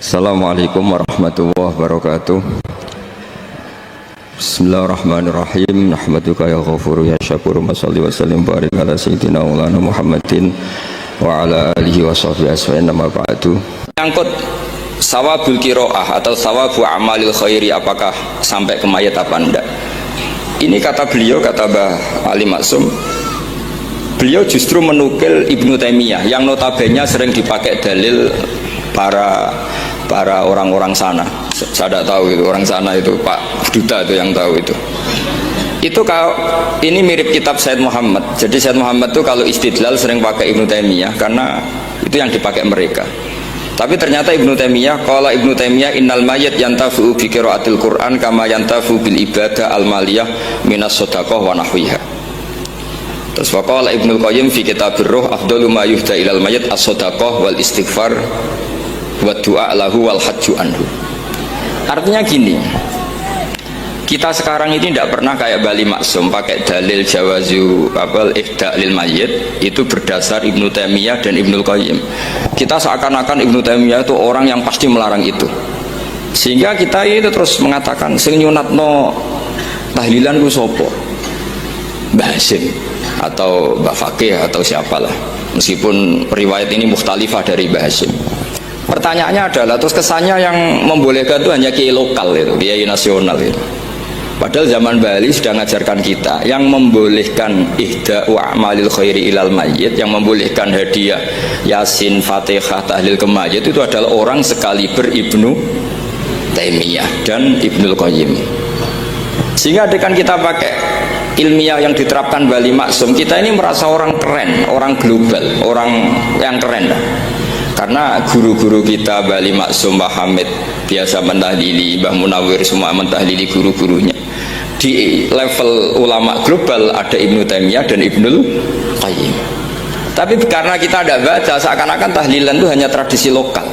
Assalamualaikum warahmatullahi wabarakatuh. Bismillahirrahmanirrahim. Nahmaduka ya ghafuru ya syakuru. Mashalli wa sallim barik ala sayyidina maulana Muhammadin wa ala alihi wa sahbihi asfa'in nama ba'du. Nyangkut sawabul kiro'ah atau sawabu amalil khairi, apakah sampai ke mayat apa enggak? Ini kata beliau, kata Mbah Ali Maksum, beliau justru menukil Ibnu Taimiyah yang notabene sering dipakai dalil para orang-orang sana. Saya tidak tahu itu orang sana, itu Pak Duta itu yang tahu itu. Itu kalau ini mirip kitab Said Muhammad. Jadi Said Muhammad itu kalau istidlal sering pakai Ibnu Taimiyah karena itu yang dipakai mereka. Tapi ternyata Ibnu Taimiyah, qala Ibnu Taimiyah innal mayyit yantafu bi qiraatil Qur'an kama yantafu bil ibadah al maliyah minas shadaqah wa nahwiha. Terus waqala Ibnu Qayyim fi kitabir ruh afdalu ma yuhda ilal mayyit as-shadaqah wal istighfar wa du'a lahu wal hajju anhu. Artinya gini, kita sekarang ini tidak pernah kayak Bali Maksum pakai dalil jawazu ihda lil mayyit itu berdasar Ibnu Taimiyah dan Ibnu Qayyim. Kita seakan-akan Ibnu Taimiyah itu orang yang pasti melarang itu, sehingga kita itu terus mengatakan sing nyunatno tahlilan ku sapa, Mbah Hasyim atau Mbah Fakih atau siapalah, meskipun riwayat ini mukhtalifah dari Mbah Hasyim. Pertanyaannya adalah, terus kesannya yang membolehkan itu hanya kiai lokal itu, kiai nasional itu. Padahal zaman Bali sudah mengajarkan kita yang membolehkan ihda'u a'malil khairi ilal mayyit, yang membolehkan hadiah Yasin, Fatihah, tahlil ke mayyit itu adalah orang sekaliber Ibnu Taimiyah dan Ibnu Qayyim. Sehingga dengan kita pakai ilmiah yang diterapkan Bali Maksum, kita ini merasa orang keren, orang global, orang yang keren. Karena guru-guru kita Bali Maksum, Mbah Hamid biasa mentahlili, Mbah Munawir semua mentahlili guru-gurunya. Di level ulama global ada Ibnu Taimiyah dan Ibnul Qayyim. Tapi karena kita tidak baca, seakan-akan tahlilan itu hanya tradisi lokal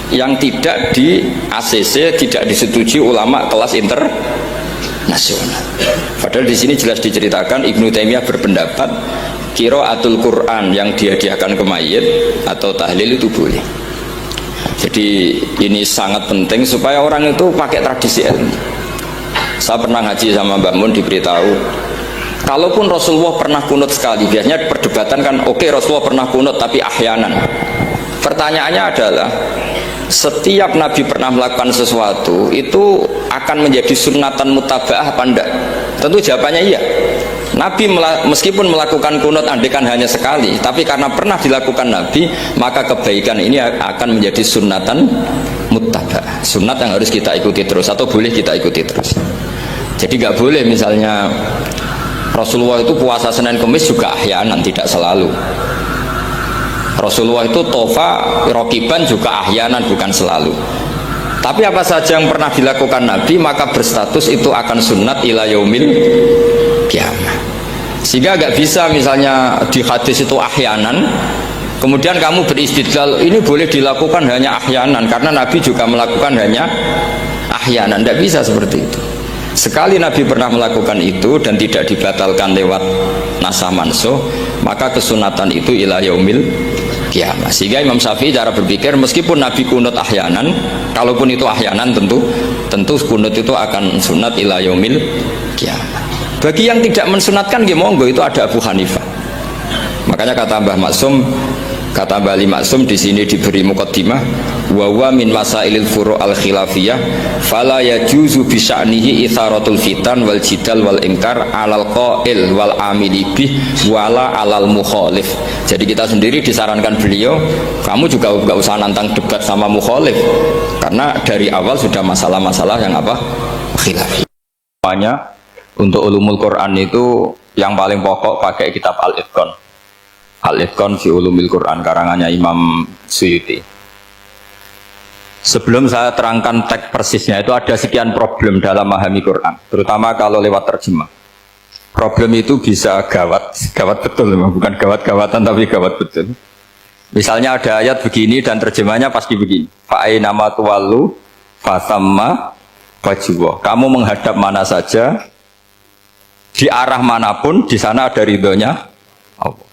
yang tidak di ACC, tidak disetujui ulama kelas internasional. Padahal di sini jelas diceritakan Ibnu Taimiyah berpendapat qiraatul Quran yang dihadiahkan ke mayit atau tahlil itu boleh. Jadi ini sangat penting supaya orang itu pakai tradisi ilmu. Saya pernah ngaji sama Mbak Mun, diberitahu kalaupun Rasulullah pernah kunut sekali, biasanya perdebatan kan, oke, Rasulullah pernah kunut tapi ahyanan. Pertanyaannya adalah, setiap Nabi pernah melakukan sesuatu itu akan menjadi sunnatan mutaba'ah apa enggak? Tentu jawabannya iya. Nabi meskipun melakukan kunut andekan hanya sekali, tapi karena pernah dilakukan Nabi, maka kebaikan ini akan menjadi sunnatan muttaba'ah, sunnat yang harus kita ikuti terus atau boleh kita ikuti terus. Jadi nggak boleh misalnya Rasulullah itu puasa Senin Kemis juga ahyanan, tidak selalu. Rasulullah itu tofa rokiban juga ahyanan, bukan selalu. Tapi apa saja yang pernah dilakukan Nabi maka berstatus itu akan sunnat ila yaumil kiamah. Sehingga agak bisa misalnya di hadis itu ahyanan, kemudian kamu beristidlal ini boleh dilakukan hanya ahyanan karena Nabi juga melakukan hanya ahyanan. Tidak bisa seperti itu. Sekali Nabi pernah melakukan itu dan tidak dibatalkan lewat nasah mansuh, maka kesunatan itu ila yaumil kiamah. Sehingga Imam Syafi'i cara berpikir, meskipun Nabi kunut ahyanan, kalaupun itu ahyanan tentu kunut itu akan sunat ila yaumil kiamah. Bagi yang tidak mensunatkan, monggo, itu ada Abu Hanifah. Makanya kata Mbah Maksum, kata Mbah Ali Maksum di sini diberi muqaddimah, wa huwa min masailil furu' al khilafiyah fala yajuzu bi sya'nihi itharatul fitan wal jidal wal ingkar alal qail wal amili bih wala alal mukhalif. Jadi kita sendiri disarankan beliau, kamu juga enggak usah nantang debat sama mukhalif karena dari awal sudah masalah-masalah yang apa? Khilafiyah. Semuanya untuk ulumul Quran itu yang paling pokok pakai kitab Al-Itqan. Al-Itqan fi ulumil Quran karangannya Imam Suyuti. Sebelum saya terangkan teks persisnya, itu ada sekian problem dalam memahami Quran, terutama kalau lewat terjemah. Problem itu bisa gawat betul, bukan gawat-gawatan tapi gawat betul. Misalnya ada ayat begini dan terjemahnya pasti begini. Fa'ainama tuwallu fasamma wajhuwa. Kamu menghadap mana saja, di arah manapun, di sana ada ridhonya Allah.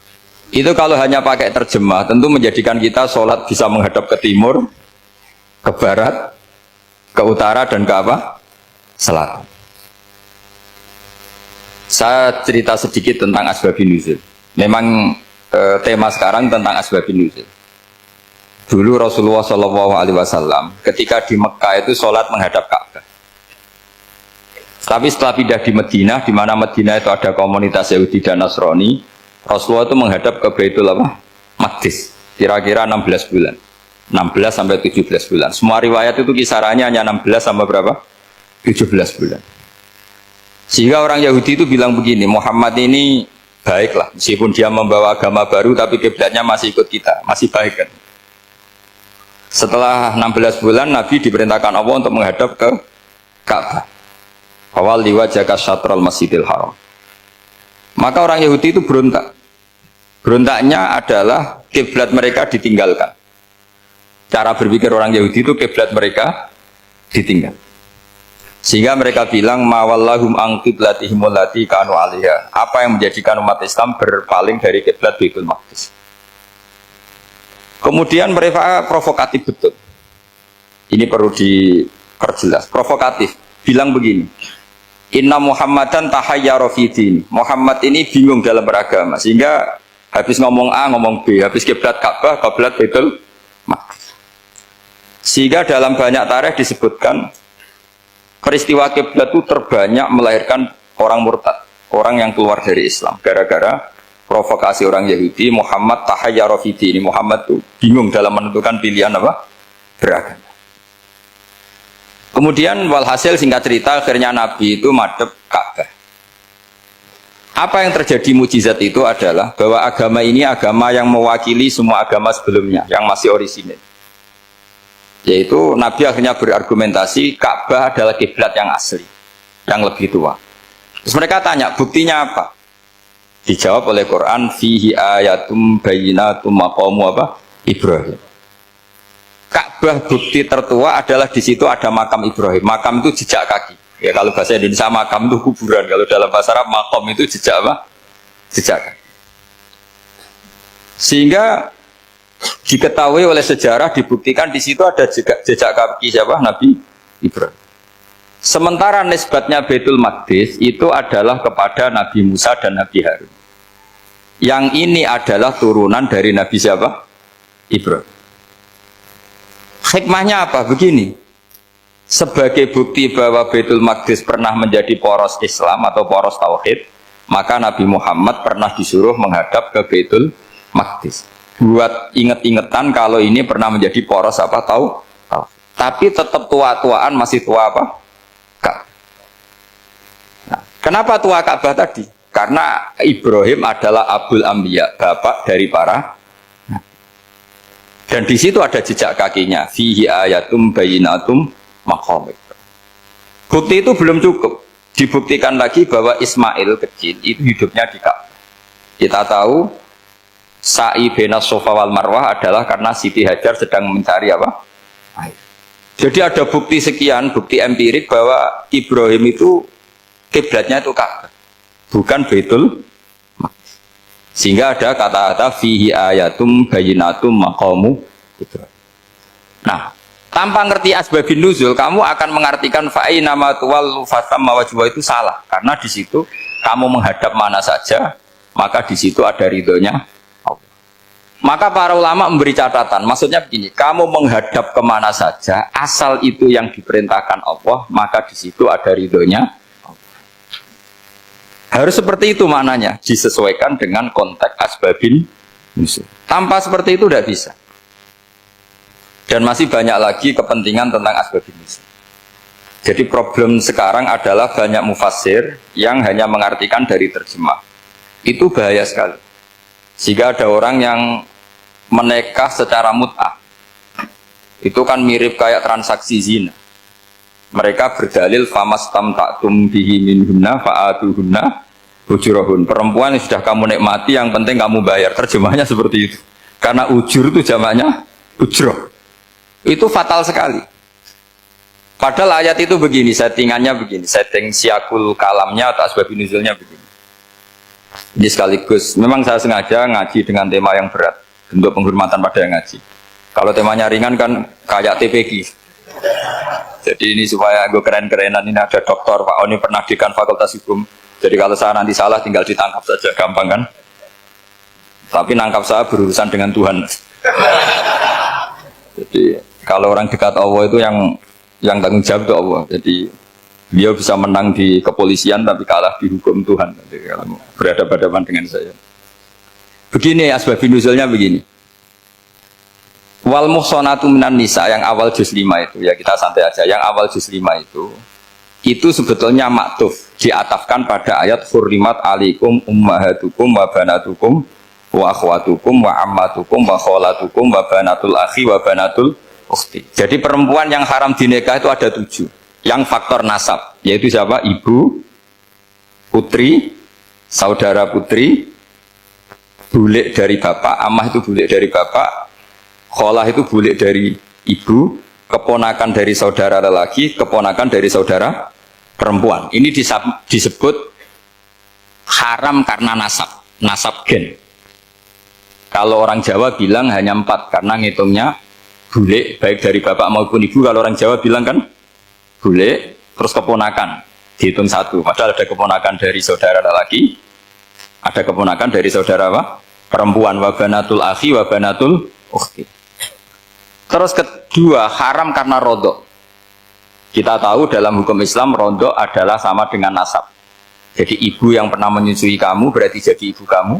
Itu kalau hanya pakai terjemah, tentu menjadikan kita sholat bisa menghadap ke timur, ke ke barat, ke utara, dan ke apa? Selatan. Saya cerita sedikit tentang asbabun nuzul. Memang tema sekarang tentang asbabun nuzul. Dulu Rasulullah SAW ketika di Mekah itu sholat menghadap Ka'bah. Tapi setelah pindah di Madinah, di mana Madinah itu ada komunitas Yahudi dan Nasrani, Rasulullah itu menghadap ke Baitul Maqdis, kira-kira 16 bulan. 16 sampai 17 bulan. Semua riwayat itu kisarannya hanya 16 sampai berapa? 17 bulan. Sehingga orang Yahudi itu bilang begini, Muhammad ini baiklah, meskipun dia membawa agama baru, tapi kiblatnya masih ikut kita, masih baik kan. Setelah 16 bulan, Nabi diperintahkan Allah untuk menghadap ke Ka'bah. Awal liwajaka syatrul masjidil haram. Maka orang Yahudi itu berontak. Berontaknya adalah kiblat mereka ditinggalkan. Cara berpikir orang Yahudi itu kiblat mereka ditinggal. Sehingga mereka bilang mawallahum an qiblatihim allati kanu 'alaiha. Apa yang menjadikan umat Islam berpaling dari kiblat Baitul Maqdis. Kemudian mereka provokatif betul. Ini perlu diperjelas. Provokatif. Bilang begini. Inna Muhammadan tahayyara fi din. Muhammad ini bingung dalam beragama. Sehingga habis ngomong A, ngomong B. Habis kiblat Ka'bah, kiblat Baitul Maqdis. Sehingga dalam banyak tarikh disebutkan peristiwa kiblat itu terbanyak melahirkan orang murtad, orang yang keluar dari Islam gara-gara provokasi orang Yahudi. Muhammad tahayyara fi din. Muhammad itu bingung dalam menentukan pilihan apa? Beragama. Kemudian walhasil singkat cerita akhirnya Nabi itu madhep Ka'bah. Apa yang terjadi mujizat itu adalah bahwa agama ini agama yang mewakili semua agama sebelumnya yang masih orisinil. Yaitu Nabi akhirnya berargumentasi Ka'bah adalah kiblat yang asli, yang lebih tua. Terus mereka tanya, buktinya apa? Dijawab oleh Quran, fihi ayatum bayyinatum maqamu apa? Ibrahim. Ka'bah bukti tertua adalah di situ ada makam Ibrahim. Makam itu jejak kaki. Ya kalau bahasa Indonesia makam itu kuburan. Kalau dalam bahasa Arab makom itu jejak apa? Jejak kaki. Sehingga diketahui oleh sejarah, dibuktikan di situ ada jejak kaki siapa? Nabi Ibrahim. Sementara nisbatnya Baitul Maqdis itu adalah kepada Nabi Musa dan Nabi Harun. Yang ini adalah turunan dari Nabi siapa? Ibrahim. Hikmahnya apa? Begini. Sebagai bukti bahwa Baitul Maqdis pernah menjadi poros Islam atau poros Tauhid, maka Nabi Muhammad pernah disuruh menghadap ke Baitul Maqdis. Buat inget-ingetan kalau ini pernah menjadi poros apa tahu. Tapi tetap tua-tuaan masih tua apa? Ka'bah. Nah, kenapa tua Ka'bah tadi? Karena Ibrahim adalah Abul Anbiya, bapak dari para. Dan di situ ada jejak kakinya. Fihi ayatum bayyinatum maqam. Bukti itu belum cukup. Dibuktikan lagi bahwa Ismail kecil itu hidupnya di Ka'bah. Kita tahu sa'i baina Safa wal Marwah adalah karena Siti Hajar sedang mencari apa? Air. Jadi ada bukti sekian, bukti empirik bahwa Ibrahim itu kiblatnya itu Ka'bah, bukan Baitul Maqdis. Sehingga ada kata-kata fihi ayatum bayyinatum maqamu Ibrahim. Nah, tanpa ngerti asbabun nuzul, kamu akan mengartikan fa'ina ma tuwallu fasamma wajhu itu salah. Karena di situ kamu menghadap mana saja, maka di situ ada ridhonya Allah. Maka para ulama memberi catatan, maksudnya begini, kamu menghadap kemana saja, asal itu yang diperintahkan Allah, maka di situ ada ridhonya Allah. Harus seperti itu maknanya, disesuaikan dengan konteks asbabun nuzul. Tanpa seperti itu tidak bisa. Dan masih banyak lagi kepentingan tentang asbabun nuzul. Jadi problem sekarang adalah banyak mufassir yang hanya mengartikan dari terjemah. Itu bahaya sekali. Jika ada orang yang menikah secara mut'ah, itu kan mirip kayak transaksi zina. Mereka berdalil famastamta'tum bihi minhunna fa'atuhunna ujurahun. Perempuan yang sudah kamu nikmati, yang penting kamu bayar. Terjemahnya seperti itu. Karena ujur itu jamaknya ujroh. Itu fatal sekali. Padahal ayat itu begini, settingannya begini, setting siakul kalamnya atau asbabun nuzulnya begini. Ini sekaligus, memang saya sengaja ngaji dengan tema yang berat, bentuk penghormatan pada yang ngaji. Kalau temanya ringan kan kayak TPG, Jadi ini supaya gue keren-kerenan, ini ada doktor Pak Oni pernah dekan Fakultas Hukum. Jadi kalau saya nanti salah tinggal ditangkap saja, gampang kan? Tapi nangkap saya berurusan dengan Tuhan. Jadi kalau orang dekat Allah itu yang tanggung jawab itu Allah. Jadi dia bisa menang di kepolisian tapi kalah di hukum Tuhan. Jadi kalau berhadapan-hadapan dengan saya. Begini asbabun nuzulnya begini. Wal muhsanatu minan nisa yang awal juz 5 itu ya kita santai aja. Yang awal juz 5 itu sebetulnya maktuf diatafkan pada ayat hurrimat alaikum ummahatukum wa banatukum wa akhwatukum wa ammatukum wa kholatukum wa banatul akhi wa banatul ukhti. Jadi perempuan yang haram dinikah itu ada 7. Yang faktor nasab yaitu siapa? Ibu, putri, saudara putri, bulik dari bapak, amah itu bulik dari bapak, kholah itu bulik dari ibu, keponakan dari saudara lelaki, keponakan dari saudara perempuan. Ini disebut haram karena nasab gen. Kalau orang Jawa bilang hanya 4 karena ngitungnya bulik baik dari bapak maupun ibu. Kalau orang Jawa bilang kan bulik terus keponakan dihitung 1. Padahal ada keponakan dari saudara lelaki, ada keponakan dari saudara apa? Perempuan, wabanatul akhi wabanatul ukhti. Terus kedua haram karena rodok. Kita tahu dalam hukum Islam rodok adalah sama dengan nasab. Jadi ibu yang pernah menyusui kamu berarti jadi ibu kamu.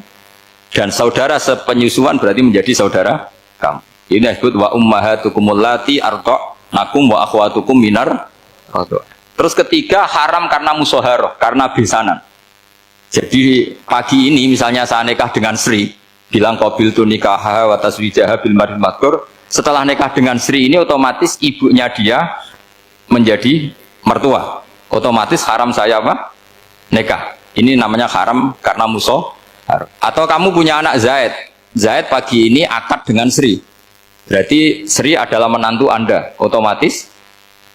Dan saudara sepenyusuan berarti menjadi saudara kamu. Ini disebut wa ummahatukumul lati arda'nakum wa akhwatukum minar rodok. Terus ketiga haram karena musoharoh, karena besanan. Jadi pagi ini misalnya saya nikah dengan Sri, bilang qabil tu nikah wa taswijaha bil maril madkur. Setelah nikah dengan Sri ini otomatis ibunya dia menjadi mertua. Otomatis haram saya apa? Nikah. Ini namanya haram karena musoharoh. Atau kamu punya anak Zaid. Zaid pagi ini akad dengan Sri. Berarti Sri adalah menantu Anda. Otomatis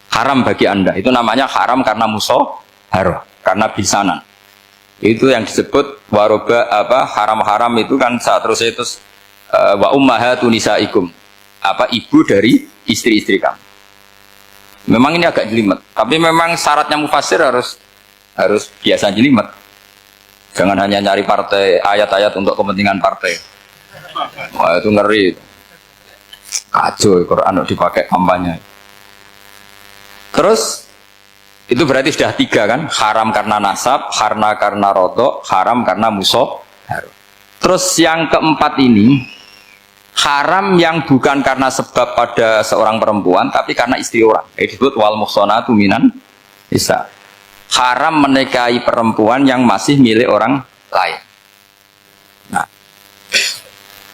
haram bagi Anda. Itu namanya haram karena musoharoh, karena bisanan. Itu yang disebut waroba apa haram-haram itu kan saat terus itu wa ummahatu nisaikum. Apa ibu dari istri-istri kamu. Memang ini agak jelimet, tapi memang syaratnya mufassir harus biasa jelimet. Jangan hanya nyari partai ayat-ayat untuk kepentingan partai. Wah itu ngeri. Kacau Quran dipakai kampanye. Terus itu berarti sudah 3 kan? Haram karena nasab, karena rodok, haram karena musoh. Terus yang keempat ini haram yang bukan karena sebab pada seorang perempuan, tapi karena istri orang. Disebut wal muhsanatu minan nisa. Haram menikahi perempuan yang masih milik orang lain. Nah,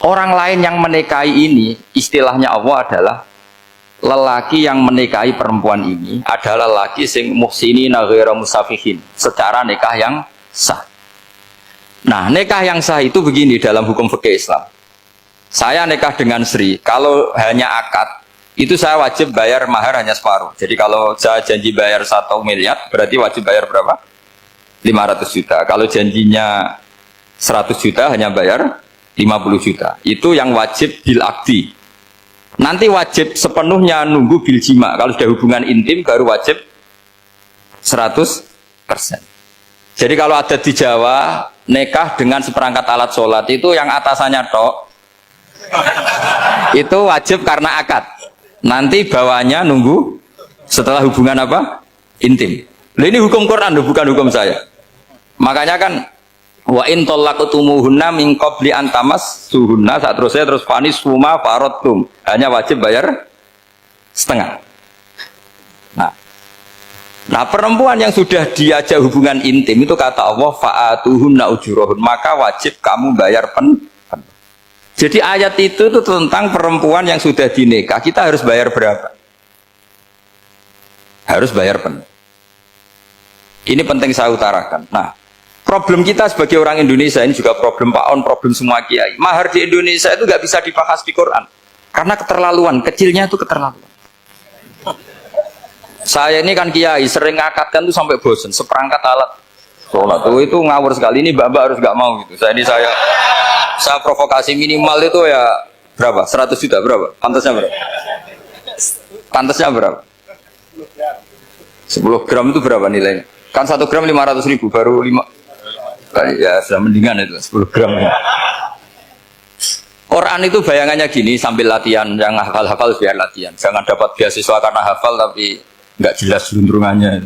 orang lain yang menikahi ini, istilahnya Allah adalah lelaki yang menikahi perempuan ini adalah lelaki sing muhsinina ghairu musafihin, secara nikah yang sah. Nah, nikah yang sah itu begini dalam hukum fikih Islam. Saya nikah dengan Sri, kalau hanya akad, itu saya wajib bayar mahar hanya separuh. Jadi kalau saya janji bayar 1 miliar, berarti wajib bayar berapa? 500 juta. Kalau janjinya 100 juta, hanya bayar 50 juta. Itu yang wajib bil akdi. Nanti wajib sepenuhnya nunggu bil jima. Kalau sudah hubungan intim, baru wajib 100%. Jadi kalau ada di Jawa, nikah dengan seperangkat alat sholat, itu yang atasannya tok, itu wajib karena akad. Nanti bawahnya nunggu setelah hubungan apa? Intim. Nah, ini hukum Quran, bukan hukum saya. Makanya kan wa in talaqtumuhunna min qabli an tamassuhunna, saat terus fanis suma faradtum. Hanya wajib bayar setengah. Nah, perempuan yang sudah diajak hubungan intim itu kata Allah fa'atuhunna ujurahun, maka wajib kamu bayar penuh. Jadi ayat itu tentang perempuan yang sudah dinikah, kita harus bayar berapa? Harus bayar penuh. Ini penting saya utarakan. Nah, problem kita sebagai orang Indonesia, ini juga problem Pak On, problem semua kiai. Mahar di Indonesia itu nggak bisa dibahas di Quran. Karena keterlaluan, kecilnya itu keterlaluan. Saya ini kan kiai, sering ngakatkan tuh sampai bosen, seperangkat alat sholat. Itu ngawur sekali, ini mbak-mbak harus nggak mau gitu. Saya provokasi minimal itu ya berapa? 100 juta berapa? Pantasnya berapa? Pantasnya berapa? 10 gram itu berapa nilainya? Kan 1 gram 500.000 baru 5. Ya sudah mendingan itu 10 gram. Quran itu bayangannya gini sambil latihan, yang hafal-hafal biar latihan. Jangan dapat beasiswa karena hafal tapi nggak jelas luntrungannya.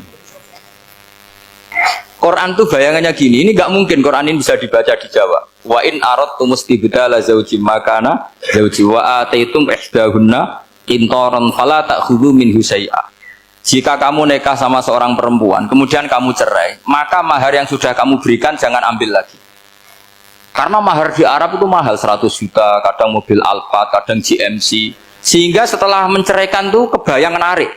Quran tuh bayangannya gini, ini nggak mungkin Quran ini bisa dibaca di Jawa. Wa in aradtum istibdala zaujim makana zauji wa ataitum ihdahunna qintaran fala ta'khudhu minhu syai'a. Jika kamu nikah sama seorang perempuan, kemudian kamu cerai, maka mahar yang sudah kamu berikan jangan ambil lagi. Karena mahar di Arab itu mahal, 100 juta, kadang mobil Alphard, kadang GMC. Sehingga setelah menceraikan tuh kebayang menarik.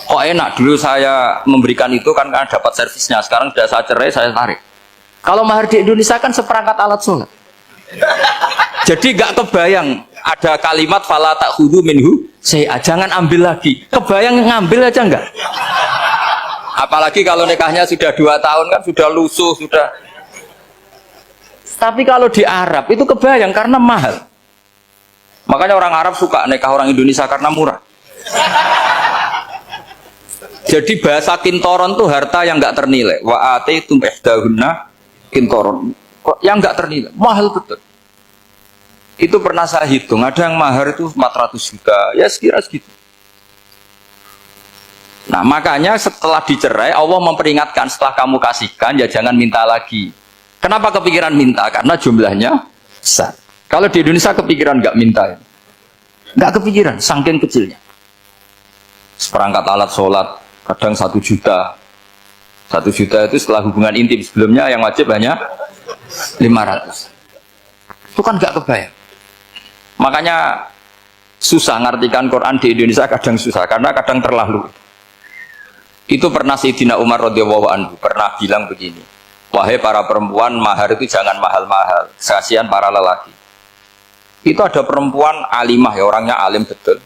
Kok enak, dulu saya memberikan itu kan karena dapat servisnya, sekarang sudah saya cerai, saya tarik. Kalau mahar di Indonesia kan seperangkat alat sholat. Jadi gak kebayang ada kalimat fala ta'khudhu minhu syai'a, jangan ambil lagi. Kebayang ngambil aja enggak? Apalagi kalau nikahnya sudah 2 tahun kan sudah lusuh, sudah. Tapi kalau di Arab itu kebayang karena mahal. Makanya orang Arab suka nikah orang Indonesia karena murah. Jadi bahasa kintoron itu harta yang enggak ternilai. Wa ataitum ihdahunna kintoron. Yang enggak ternilai, mahal betul. Itu pernah saya hitung, ada yang mahar itu 400 juta, ya sekira segitu. Nah makanya setelah dicerai, Allah memperingatkan setelah kamu kasihkan, ya jangan minta lagi. Kenapa kepikiran minta? Karena jumlahnya besar. Kalau di Indonesia kepikiran nggak minta, nggak kepikiran, saking kecilnya. Seperangkat alat sholat, kadang 1 juta. 1 juta itu setelah hubungan intim, sebelumnya yang wajib hanya 500. Itu kan nggak kebayang. Makanya susah ngartikan Quran di Indonesia, kadang susah karena kadang terlalu. Itu pernah Sayyidina Umar radhiyallahu anhu pernah bilang begini, wahai para perempuan, mahar itu jangan mahal-mahal, kasihan para lelaki. Itu ada perempuan alimah ya, orangnya alim betul,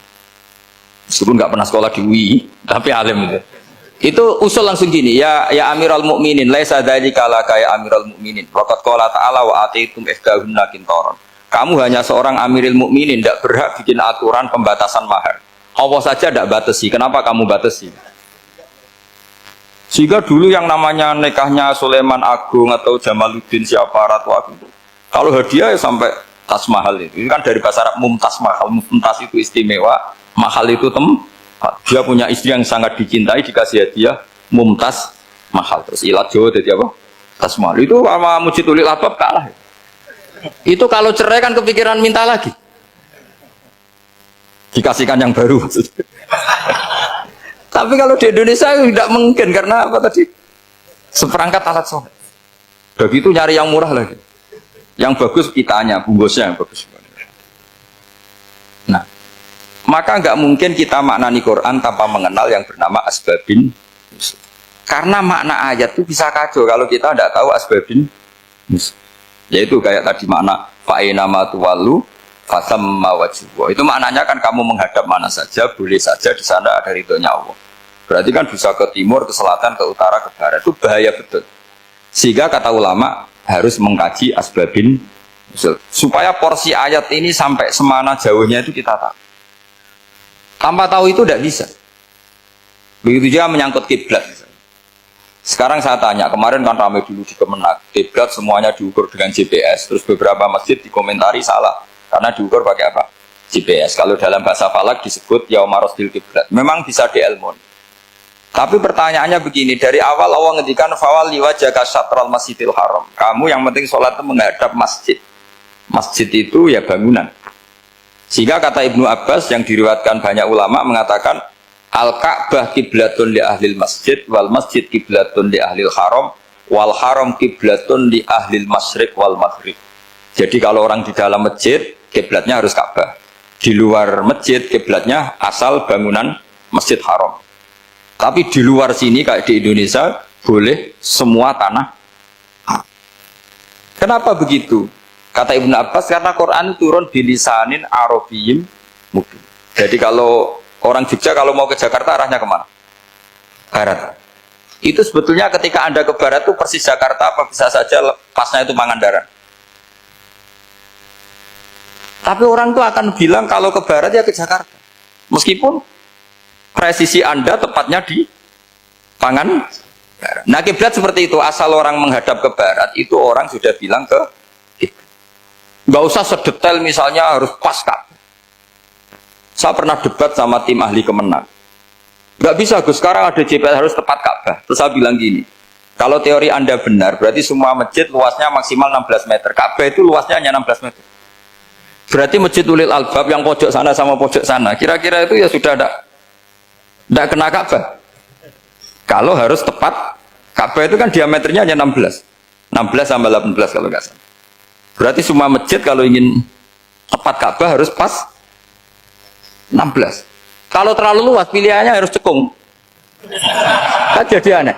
meskipun nggak pernah sekolah di UI tapi alim itu. Itu usul langsung gini, ya Amirul Mukminin, laisa dzalika laka ya Amirul Mukminin, waqad qala ta'ala wa ataitum ihdahunna qintaran. Kamu hanya seorang Amirul Mukminin, tidak berhak bikin aturan pembatasan mahar. Allah saja tidak batasi, kenapa kamu batasi? Sehingga dulu yang namanya nikahnya Sulaiman Agung atau Jamaluddin siapa Ratu Agung, kalau hadiah ya sampai tas mahal itu kan dari bahasa Arab mumtaz mahal. Mumtaz itu istimewa, mahal itu tempat. Dia punya istri yang sangat dicintai, dikasih hadiah mumtaz mahal. Terus ilat Jawa jadi apa? Tas mahal. Itu sama Mujidul Labab kalah. Itu kalau cerai kan kepikiran minta lagi, dikasihkan yang baru. Tapi kalau di Indonesia tidak mungkin karena apa tadi? Seperangkat alat sholat. Begitu nyari yang murah lagi. Yang bagus kitanya, bungkusnya yang bagus. Nah, maka nggak mungkin kita maknani Quran tanpa mengenal yang bernama asbabin. Karena makna ayat itu bisa kacau kalau kita tidak tahu asbabin. Yaitu kayak tadi makna fa'ina ma tuwallu fasamma wajhu. Itu maknanya kan kamu menghadap mana saja, boleh saja di sana ada ridhonya Allah. Berarti kan bisa ke timur, ke selatan, ke utara, ke barat. Itu bahaya betul. Sehingga kata ulama harus mengkaji asbabin supaya porsi ayat ini sampai semana jauhnya itu kita tahu. Tanpa tahu itu tidak bisa. Begitu juga menyangkut kiblat. Sekarang saya tanya, kemarin kan ramai dulu di Kemenak, kiblat semuanya diukur dengan GPS, terus beberapa masjid dikomentari salah, karena diukur pakai apa? GPS. Kalau dalam bahasa falak disebut yaumarosdil kiblat, memang bisa diilmun. Tapi pertanyaannya begini, dari awal Allah ngendikan fawal liwajaka syatral masjidil haram. Kamu yang penting sholat itu menghadap masjid. Masjid itu ya bangunan. Sehingga kata Ibnu Abbas yang diriwayatkan banyak ulama mengatakan Al-Ka'bah kiblatun li ahlil masjid wal masjid kiblatun li ahlil haram wal haram kiblatun li ahlil masyriq wal maghrib. Jadi kalau orang di dalam masjid kiblatnya harus Ka'bah. Di luar masjid kiblatnya asal bangunan Masjid Haram. Tapi di luar sini kayak di Indonesia boleh semua tanah. Kenapa begitu? Kata Ibnu Abbas karena Quran turun bilisanin arabiyyin mubin. Jadi kalau orang Jogja kalau mau ke Jakarta arahnya kemana? Barat. Itu sebetulnya ketika Anda ke barat itu persis Jakarta apa bisa saja pasnya itu Pangandaran. Tapi orang itu akan bilang kalau ke barat ya ke Jakarta. Meskipun presisi Anda tepatnya di tangan. Nah kiblat seperti itu, asal orang menghadap ke barat itu orang sudah bilang ke kiblat. Nggak usah sedetail misalnya harus pas Ka'bah. Saya pernah debat sama tim ahli Kemenang. Nggak bisa Gus, sekarang ada GPS harus tepat Ka'bah. Terus saya bilang gini, kalau teori Anda benar, berarti semua masjid luasnya maksimal 16 meter. Ka'bah itu luasnya hanya 16 meter. Berarti masjid Ulil Albab yang pojok sana sama pojok sana, kira-kira itu ya sudah tidak kena Ka'bah. Kalau harus tepat, Ka'bah itu kan diameternya hanya 16 sampai 18 kalau nggak salah. Berarti semua masjid kalau ingin tepat Ka'bah harus pas 16. Kalau terlalu luas pilihannya harus cekung. Kan jadi aneh.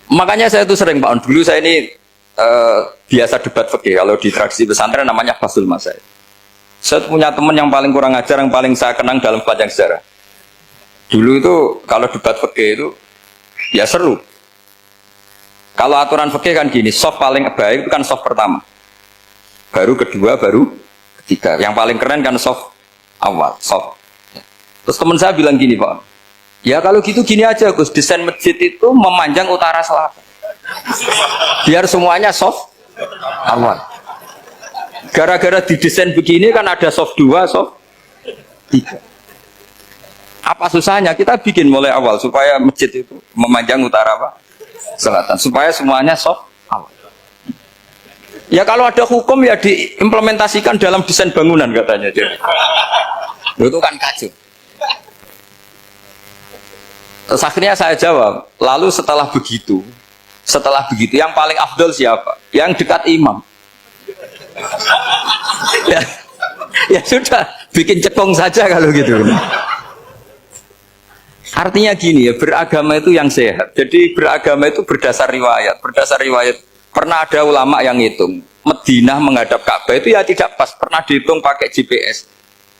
Makanya saya itu sering Pak, dulu saya ini biasa debat fikih. Kalau di tradisi pesantren namanya Fasul Masail. Saya punya teman yang paling kurang ajar, yang paling saya kenang dalam sepanjang sejarah. Dulu itu kalau debat fikih itu ya seru. Kalau aturan fikih kan gini, soft paling baik itu kan soft pertama, baru kedua, baru ketiga. Yang paling keren kan soft awal, soft. Terus teman saya bilang gini Pak, ya kalau gitu gini aja Gus, desain masjid itu memanjang utara selatan, biar semuanya soft awal. Gara-gara didesain begini kan ada soft 2, soft 3. Apa susahnya kita bikin mulai awal supaya masjid itu memanjang utara apa? Selatan, supaya semuanya soft awal. Ya kalau ada hukum ya diimplementasikan dalam desain bangunan katanya. Jadi itu kan kacau. Terus akhirnya saya jawab, lalu setelah begitu yang paling afdol siapa? Yang dekat imam. Ya sudah, bikin cekong saja kalau gitu. Artinya gini ya, beragama itu yang sehat. Jadi beragama itu berdasar riwayat. Berdasar riwayat, pernah ada ulama yang ngitung Madinah menghadap Ka'bah itu ya tidak pas. Pernah dihitung pakai GPS.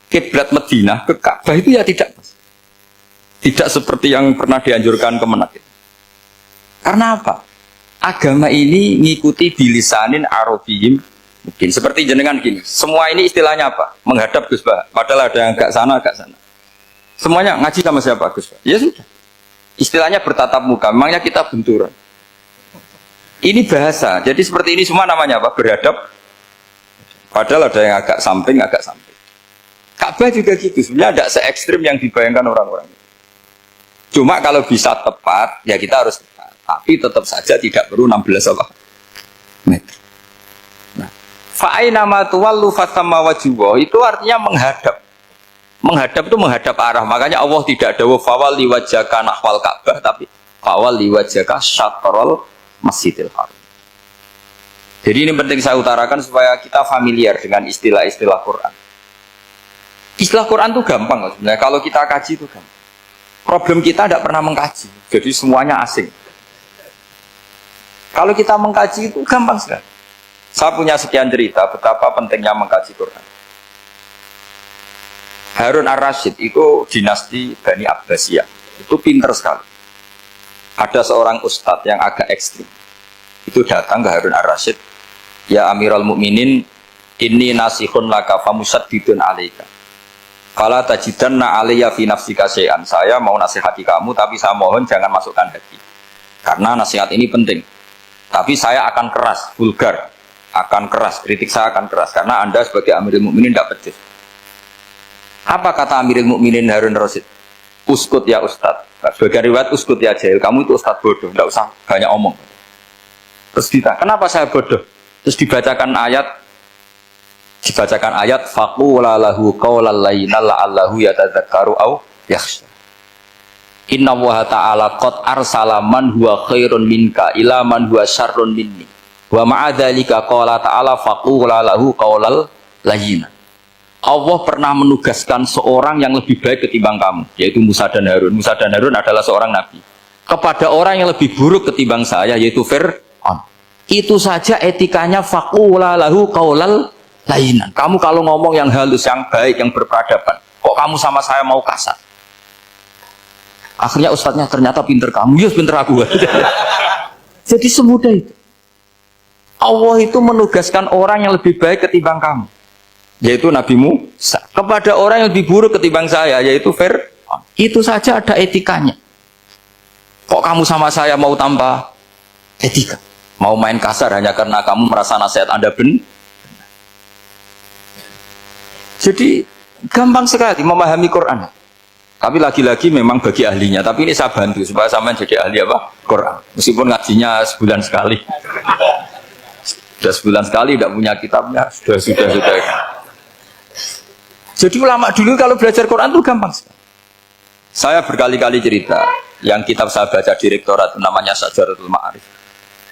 Kiblat Madinah ke Ka'bah itu ya tidak pas. Tidak seperti yang pernah dianjurkan Kemenak. Karena apa? Agama ini ngikuti bilisanin arabiyyin mungkin. Seperti jenengan gini. Semua ini istilahnya apa? Menghadap Gus Bah. Padahal ada yang agak sana, agak sana. Semuanya ngaji sama siapa Gus? Ya sudah. Istilahnya bertatap muka. Memangnya kita benturan. Ini bahasa. Jadi seperti ini semua namanya apa? Berhadap. Padahal ada yang agak samping, agak samping. Ka'bah juga gitu. Sebenarnya tidak se-ekstrim yang dibayangkan orang-orang. Cuma kalau bisa tepat, ya kita harus tepat. Tapi tetap saja tidak perlu 16 meter. Nah, fa'aina ma tuwallu fathamma wajhuhu itu artinya menghadap. Menghadap itu menghadap arah. Makanya Allah tidak dawuh fawal liwajhaka nahwal Ka'bah, tapi fawal liwajhaka syatrul Masjidil Haram. Jadi ini penting saya utarakan supaya kita familiar dengan istilah-istilah Quran. Istilah Quran itu gampang sebenarnya. Kalau kita kaji itu gampang. Problem kita tidak pernah mengkaji. Jadi semuanya asing. Kalau kita mengkaji itu gampang sekali. Saya punya sekian cerita betapa pentingnya mengkaji Quran. Harun ar-Rasyid itu dinasti Bani Abbasiyah. Itu pinter sekali. Ada seorang ustadz yang agak ekstrim. Itu datang ke Harun ar-Rasyid. Ya Amirul Mukminin, inni nasihun laka famusaddidun alaika. Fala tajidanna alayya fi nafsika syai'an. Saya mau nasihati kamu, tapi saya mohon jangan masukkan hati. Karena nasihat ini penting. Tapi saya akan keras, vulgar. Akan keras, kritik saya akan keras. Karena Anda sebagai Amirul Mukminin tidak pedes. Apa kata Amirul Mukminin Harun ar-Rasyid? Uskut ya Ustadz. Sebagai riwayat uskut ya jahil. Kamu itu Ustadz bodoh, tidak usah banyak omong. Terus ditanya, kenapa saya bodoh? Terus dibacakan ayat faqula lahu qawlan layyinan la'allahu yatadzakkaru aw yakhsha. Inna Allaha ta'ala qad arsala man huwa khairun minka ila man huwa syarrun minni. Wa ma'a dzalika qala ta'ala faqula lahu qawlan layyinan. Allah pernah menugaskan seorang yang lebih baik ketimbang kamu, yaitu Musa dan Harun. Musa dan Harun adalah seorang nabi. Kepada orang yang lebih buruk ketimbang saya, yaitu Fir'aun. Itu saja etikanya faqula lahu qaulal layyinan. Kamu kalau ngomong yang halus, yang baik, yang berperadaban, kok kamu sama saya mau kasar? Akhirnya ustadznya ternyata pinter kamu, yes pinter aku. Jadi semudah itu. Allah itu menugaskan orang yang lebih baik ketimbang kamu. yaitu Nabi Musa, kepada orang yang lebih buruk ketimbang saya, yaitu Fir'aun. Itu saja ada etikanya. Kok kamu sama saya mau tanpa etika? Mau main kasar hanya karena kamu merasa nasihat Anda benar? Jadi gampang sekali memahami Quran. Tapi lagi-lagi memang bagi ahlinya. Tapi ini saya bantu supaya sampean jadi ahli apa? Quran. Meskipun ngajinya sebulan sekali. Sudah sebulan sekali tidak punya kitabnya. Sudah. Jadi ulama dulu kalau belajar Quran itu gampang sekali. Saya berkali-kali cerita. Yang kitab saya baca di rektorat namanya Syajaratul Ma'arif.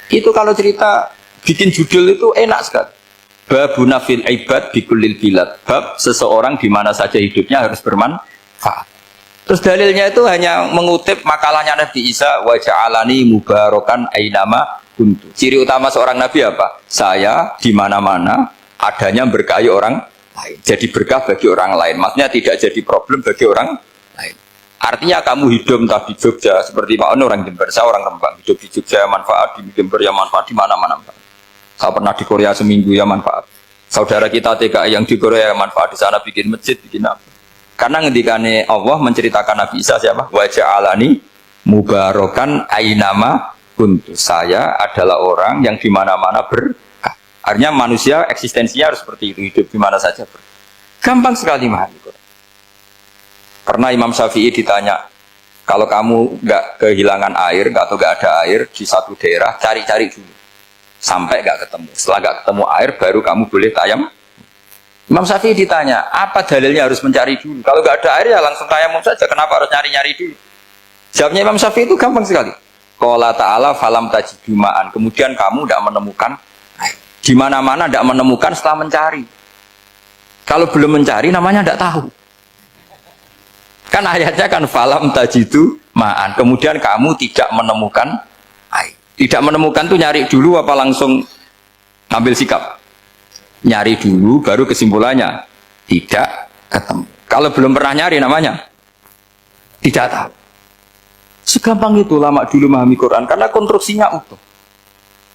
Itu kalau cerita bikin judul itu enak sekali. Babuna fil ibad bikulil bilad. Bab seseorang di mana saja hidupnya harus bermanfaat. Terus dalilnya itu hanya mengutip makalahnya Nabi Isa, wa ja'alani mubarakan ainama kuntu. Ciri utama seorang nabi apa? Saya di mana-mana adanya berkahi orang lain. Jadi berkah bagi orang lain. Maksudnya tidak jadi problem bagi orang lain. Artinya kamu hidup entah di Jogja seperti Pak Ono orang Jember, saya orang Rembang. Hidup di Jogja manfaat, di Jember ya manfaat, di mana-mana. Saya pernah di Korea seminggu ya manfaat. Saudara kita TKI yang di Korea manfaat, di sana bikin masjid, bikin apa? Karena ngendikane Allah menceritakan Nabi Isa siapa? Wa ja'alani mubarakan ainama kuntu. Saya adalah orang yang di mana-mana berkah. Artinya manusia eksistensinya harus seperti itu, hidup di mana saja berkah. Gampang sekali memahami Quran. Pernah Imam Syafi'i ditanya, kalau kamu nggak kehilangan air atau nggak ada air di satu daerah, cari-cari dulu sampai nggak ketemu. Setelah nggak ketemu air, baru kamu boleh tayamum. Imam Syafi'i ditanya, apa dalilnya harus mencari dulu? Kalau nggak ada air ya langsung tayamum saja. Kenapa harus nyari-nyari dulu? Jawabnya Imam Syafi'i itu gampang sekali. Qala ta'ala falam tajidu ma'an. Kemudian kamu tidak menemukan air. Di mana-mana tidak menemukan setelah mencari. Kalau belum mencari namanya tidak tahu. Kan ayatnya kan falam tajidu ma'an. Kemudian kamu tidak menemukan air. Tidak menemukan tuh nyari dulu apa langsung ambil sikap? Nyari dulu baru kesimpulannya tidak ketemu. Kalau belum pernah nyari namanya tidak tahu. Segampang itu ulama dulu memahami Quran karena konstruksinya utuh.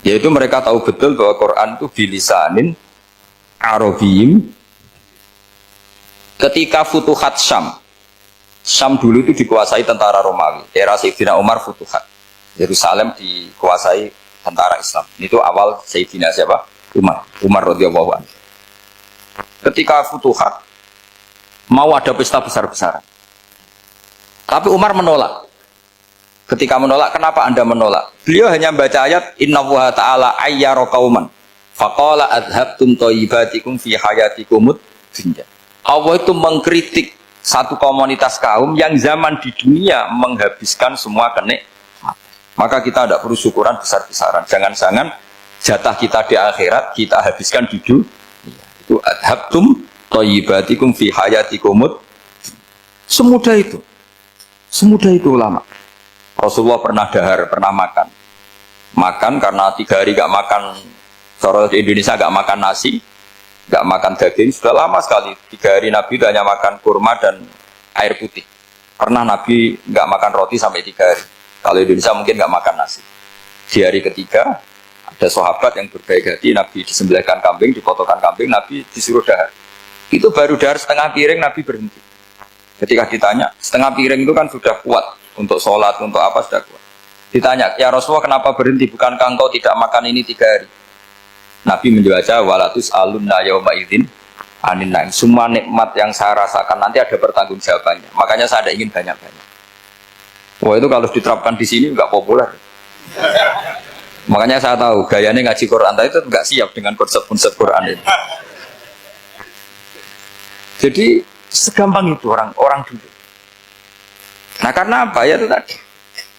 Yaitu mereka tahu betul bahwa Quran itu bilisanin Arabiyim. Ketika Futuhat Syam dulu itu dikuasai tentara Romawi. Era Sayyidina Umar Futuhat. Yerusalem dikuasai tentara Islam. Itu awal Sayyidina siapa? Umar radhiyallahu anhu. Ketika Futuhat mau ada pesta besar-besaran. Tapi Umar menolak. Ketika menolak, kenapa Anda menolak? Beliau hanya baca ayat innallaha ta'ala ayyara qauman faqala adhabtum thayyibatikum fi hayatikumud dunya. Allah itu mengkritik satu komunitas kaum yang zaman di dunia menghabiskan semua kenikmatan. Maka kita tidak perlu syukuran besar-besaran. Jangan-jangan jatah kita di akhirat kita habiskan di dunia. Itu adhabtum thayyibatikum fi hayatikumud. Semudah itu ulama. Rasulullah pernah dahar, pernah makan karena 3 hari gak makan. Cara di Indonesia gak makan nasi, gak makan daging, sudah lama sekali. 3 hari Nabi itu hanya makan kurma dan air putih. Pernah Nabi gak makan roti sampai 3 hari. Kalau Indonesia mungkin gak makan nasi. Di hari ketiga ada sahabat yang berbaik hati, Nabi disembelihkan kambing, dipotongkan kambing, Nabi disuruh dahar. Itu baru dahar setengah piring, Nabi berhenti. Ketika ditanya, setengah piring itu kan sudah kuat untuk sholat, untuk apa sudah kuat. Ditanya, ya Rasulullah kenapa berhenti? Bukankah engkau tidak makan ini 3 hari? Nabi menjawab, walatus alunna yauma idzin anin naim. Semua nikmat yang saya rasakan nanti ada pertanggungjawabannya. Makanya saya tidak ingin banyak-banyak. Wah, itu kalau diterapkan di sini nggak populer. Makanya saya tahu gayanya ngaji Quran itu nggak siap dengan konsep-konsep Quran ini. Jadi segampang itu orang dulu. Nah karena apa ya itu tadi?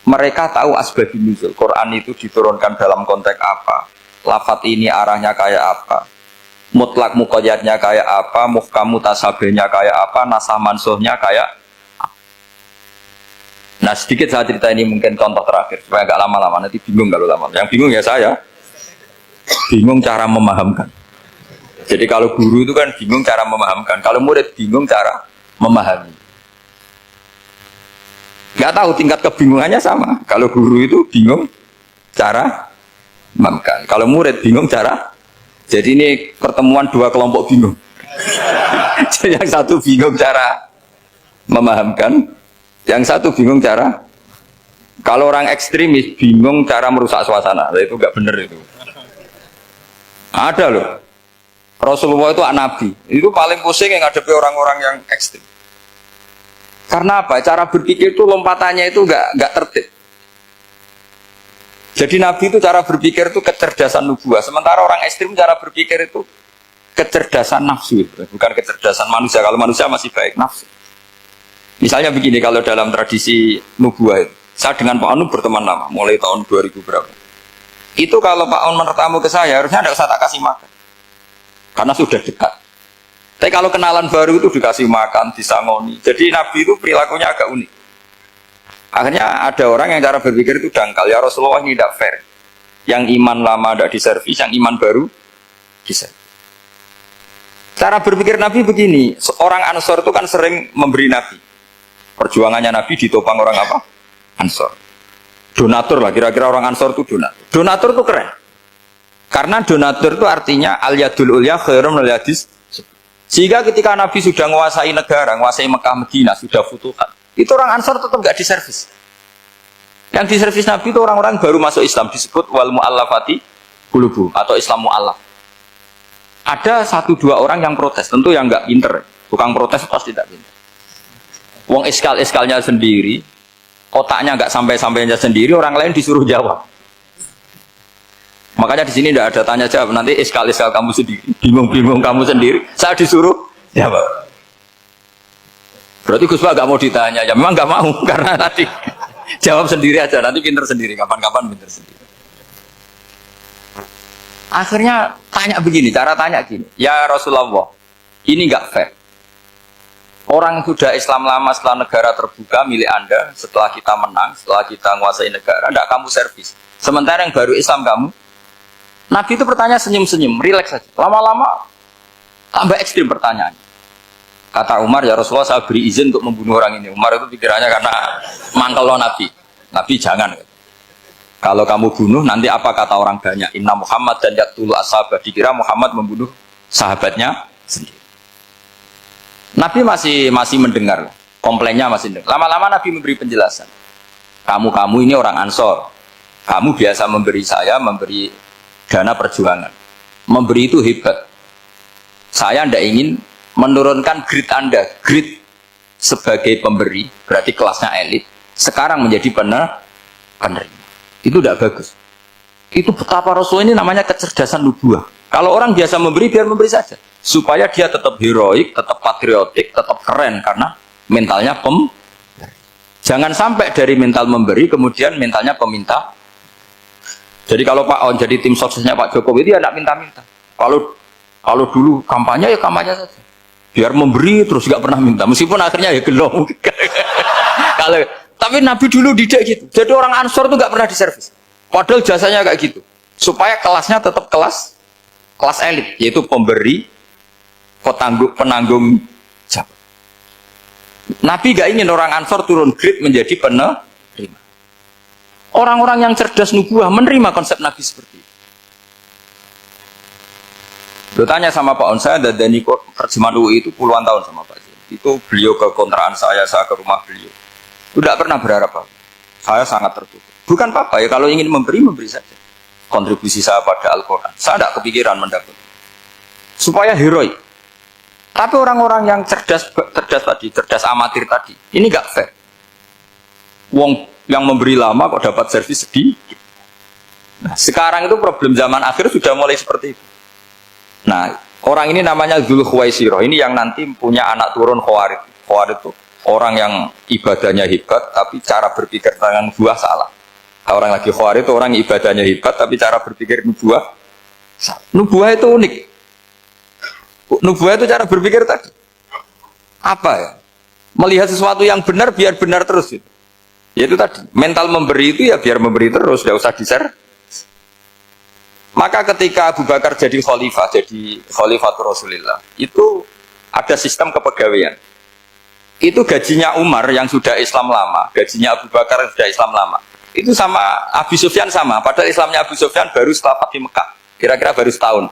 Mereka tahu asbabun nuzul. Quran itu diturunkan dalam konteks apa? Lafat ini arahnya kayak apa? Mutlak muqayyadnya kayak apa? Muhkam mutasabihnya kayak apa? Nasah mansuhnya kayak apa? Nah sedikit saya cerita ini mungkin contoh terakhir supaya agak lama-lama, nanti bingung kalau lama. Yang bingung ya saya bingung cara memahamkan. Jadi kalau guru itu kan bingung cara memahamkan, kalau murid bingung cara memahami. Nggak tahu tingkat kebingungannya sama. Kalau guru itu bingung cara memahamkan, kalau murid bingung cara. Jadi ini pertemuan 2 kelompok bingung. Yang satu bingung cara memahamkan, yang satu bingung cara. Kalau orang ekstremis bingung cara merusak suasana, itu nggak benar itu. Ada loh. Rasulullah itu anak nabi. Itu paling pusing yang ngadepi orang-orang yang ekstrem. Karena apa? Cara berpikir itu lompatannya itu nggak tertib. Jadi nabi itu cara berpikir itu kecerdasan nubuah. Sementara orang ekstrem cara berpikir itu kecerdasan nafsu, bukan kecerdasan manusia. Kalau manusia masih baik nafsu. Misalnya begini, kalau dalam tradisi nubuah itu, saya dengan Pak Anu berteman lama, mulai tahun 2000 berapa. Itu kalau Pak Anu bertamu ke saya, harusnya tidak usah tak kasih makan. Karena sudah dekat. Tapi kalau kenalan baru itu dikasih makan, disangoni. Jadi Nabi itu perilakunya agak unik. Akhirnya ada orang yang cara berpikir itu dangkal. Ya Rasulullah ini tidak fair. Yang iman lama tidak diservis, yang iman baru diservis. Cara berpikir Nabi begini, orang Ansor itu kan sering memberi Nabi. Perjuangannya Nabi ditopang orang apa? Ansor. Donatur lah, kira-kira orang Ansor itu donatur. Donatur itu keren. Karena donatur itu artinya al-yadul ulya khairum minal yadis. Sehingga ketika Nabi sudah menguasai negara, menguasai Mekah, Medina, sudah futuhat, itu orang Ansor tetap nggak diservis. Yang diservis Nabi itu orang-orang baru masuk Islam, disebut wal mu'allafati qulubuhum atau Islam mu'allaf. Ada 1-2 orang yang protes, tentu yang nggak pinter. Tukang protes pasti tidak pinter. Wong iskal-iskalnya sendiri, otaknya nggak sampai-sampainya sendiri, orang lain disuruh jawab. Makanya di sini tidak ada tanya jawab. Nanti iskal-iskal kamu sendiri, bingung-bingung kamu sendiri, saya disuruh jawab. Berarti Gus Pak nggak mau ditanya, ya memang nggak mau karena tadi jawab sendiri aja, nanti pinter sendiri, kapan-kapan pinter sendiri. Akhirnya tanya begini, cara tanya gini, ya Rasulullah, ini nggak fair. Orang sudah Islam lama setelah negara terbuka milik Anda, setelah kita menang, setelah kita menguasai negara, tidak kamu servis. Sementara yang baru Islam kamu, Nabi itu bertanya senyum-senyum, rileks saja. Lama-lama tambah ekstrim pertanyaan. Kata Umar, ya Rasulullah saya beri izin untuk membunuh orang ini. Umar itu pikirannya karena mangkel lo Nabi. Nabi jangan. Kalau kamu bunuh, nanti apa kata orang banyak? Inna Muhammad dan yaqtulu ashabah. Dikira Muhammad membunuh sahabatnya sendiri. Nabi masih mendengar, komplainnya masih mendengar. Lama-lama Nabi memberi penjelasan. Kamu ini orang Ansor. Kamu biasa memberi saya, memberi dana perjuangan. Memberi itu hebat. Saya tidak ingin menurunkan grade Anda. Grade sebagai pemberi, berarti kelasnya elit. Sekarang menjadi penerima. Itu tidak bagus. Itu betapa Rasul ini namanya kecerdasan nubuah. Kalau orang biasa memberi, biar memberi saja. Supaya dia tetap heroik, tetap patriotik, tetap keren. Karena mentalnya Jangan sampai dari mental memberi, kemudian mentalnya peminta. Jadi kalau Pak On jadi tim suksesnya Pak Jokowi, dia tidak minta-minta. Kalau dulu kampanye, ya kampanye saja. Biar memberi, terus nggak pernah minta. Meskipun akhirnya ya gelong. Tapi Nabi dulu tidak gitu. Jadi orang Ansor itu nggak pernah diservis. Padahal jasanya kayak gitu. Supaya kelasnya tetap kelas elit, yaitu pemberi, penanggung jawab. Nabi gak ingin orang Ansor turun grade menjadi penerima. Orang-orang yang cerdas nubuah menerima konsep Nabi seperti itu. Tanya sama Pak On, saya dadani terjemahan UI itu puluhan tahun sama Pak. Itu beliau ke kontrakan saya ke rumah beliau. Tidak pernah berharap apa. Saya sangat tertutup. Bukan apa-apa ya, kalau ingin memberi saja. Kontribusi saya pada Al-Quran. Saya tidak kepikiran mendapat. Supaya heroik. Tapi orang-orang yang cerdas amatir tadi, ini nggak fair. Wong yang memberi lama kok dapat servis sedikit. Nah, sekarang itu problem zaman akhir sudah mulai seperti itu. Nah, orang ini namanya Dzul Khuwaisirah. Ini yang nanti punya anak turun Khawarij. Khawarij itu orang yang ibadahnya hebat, tapi cara berpikir tentang nubuah salah. Orang lagi Khawarij itu orang yang ibadahnya hebat, tapi cara berpikir nubuah salah. Nubuah itu unik. Nubuah itu cara berpikir tadi. Apa ya? Melihat sesuatu yang benar biar benar terus gitu. Yaitu tadi, mental memberi itu ya biar memberi terus, tidak usah di-share. Maka ketika Abu Bakar jadi Khalifatul Rasulillah, itu ada sistem kepegawaian. Itu gajinya Umar yang sudah Islam lama, gajinya Abu Bakar yang sudah Islam lama. Itu sama Abu Sufyan sama, padahal Islamnya Abu Sufyan baru setelah Fathu Mekah, kira-kira baru setahun.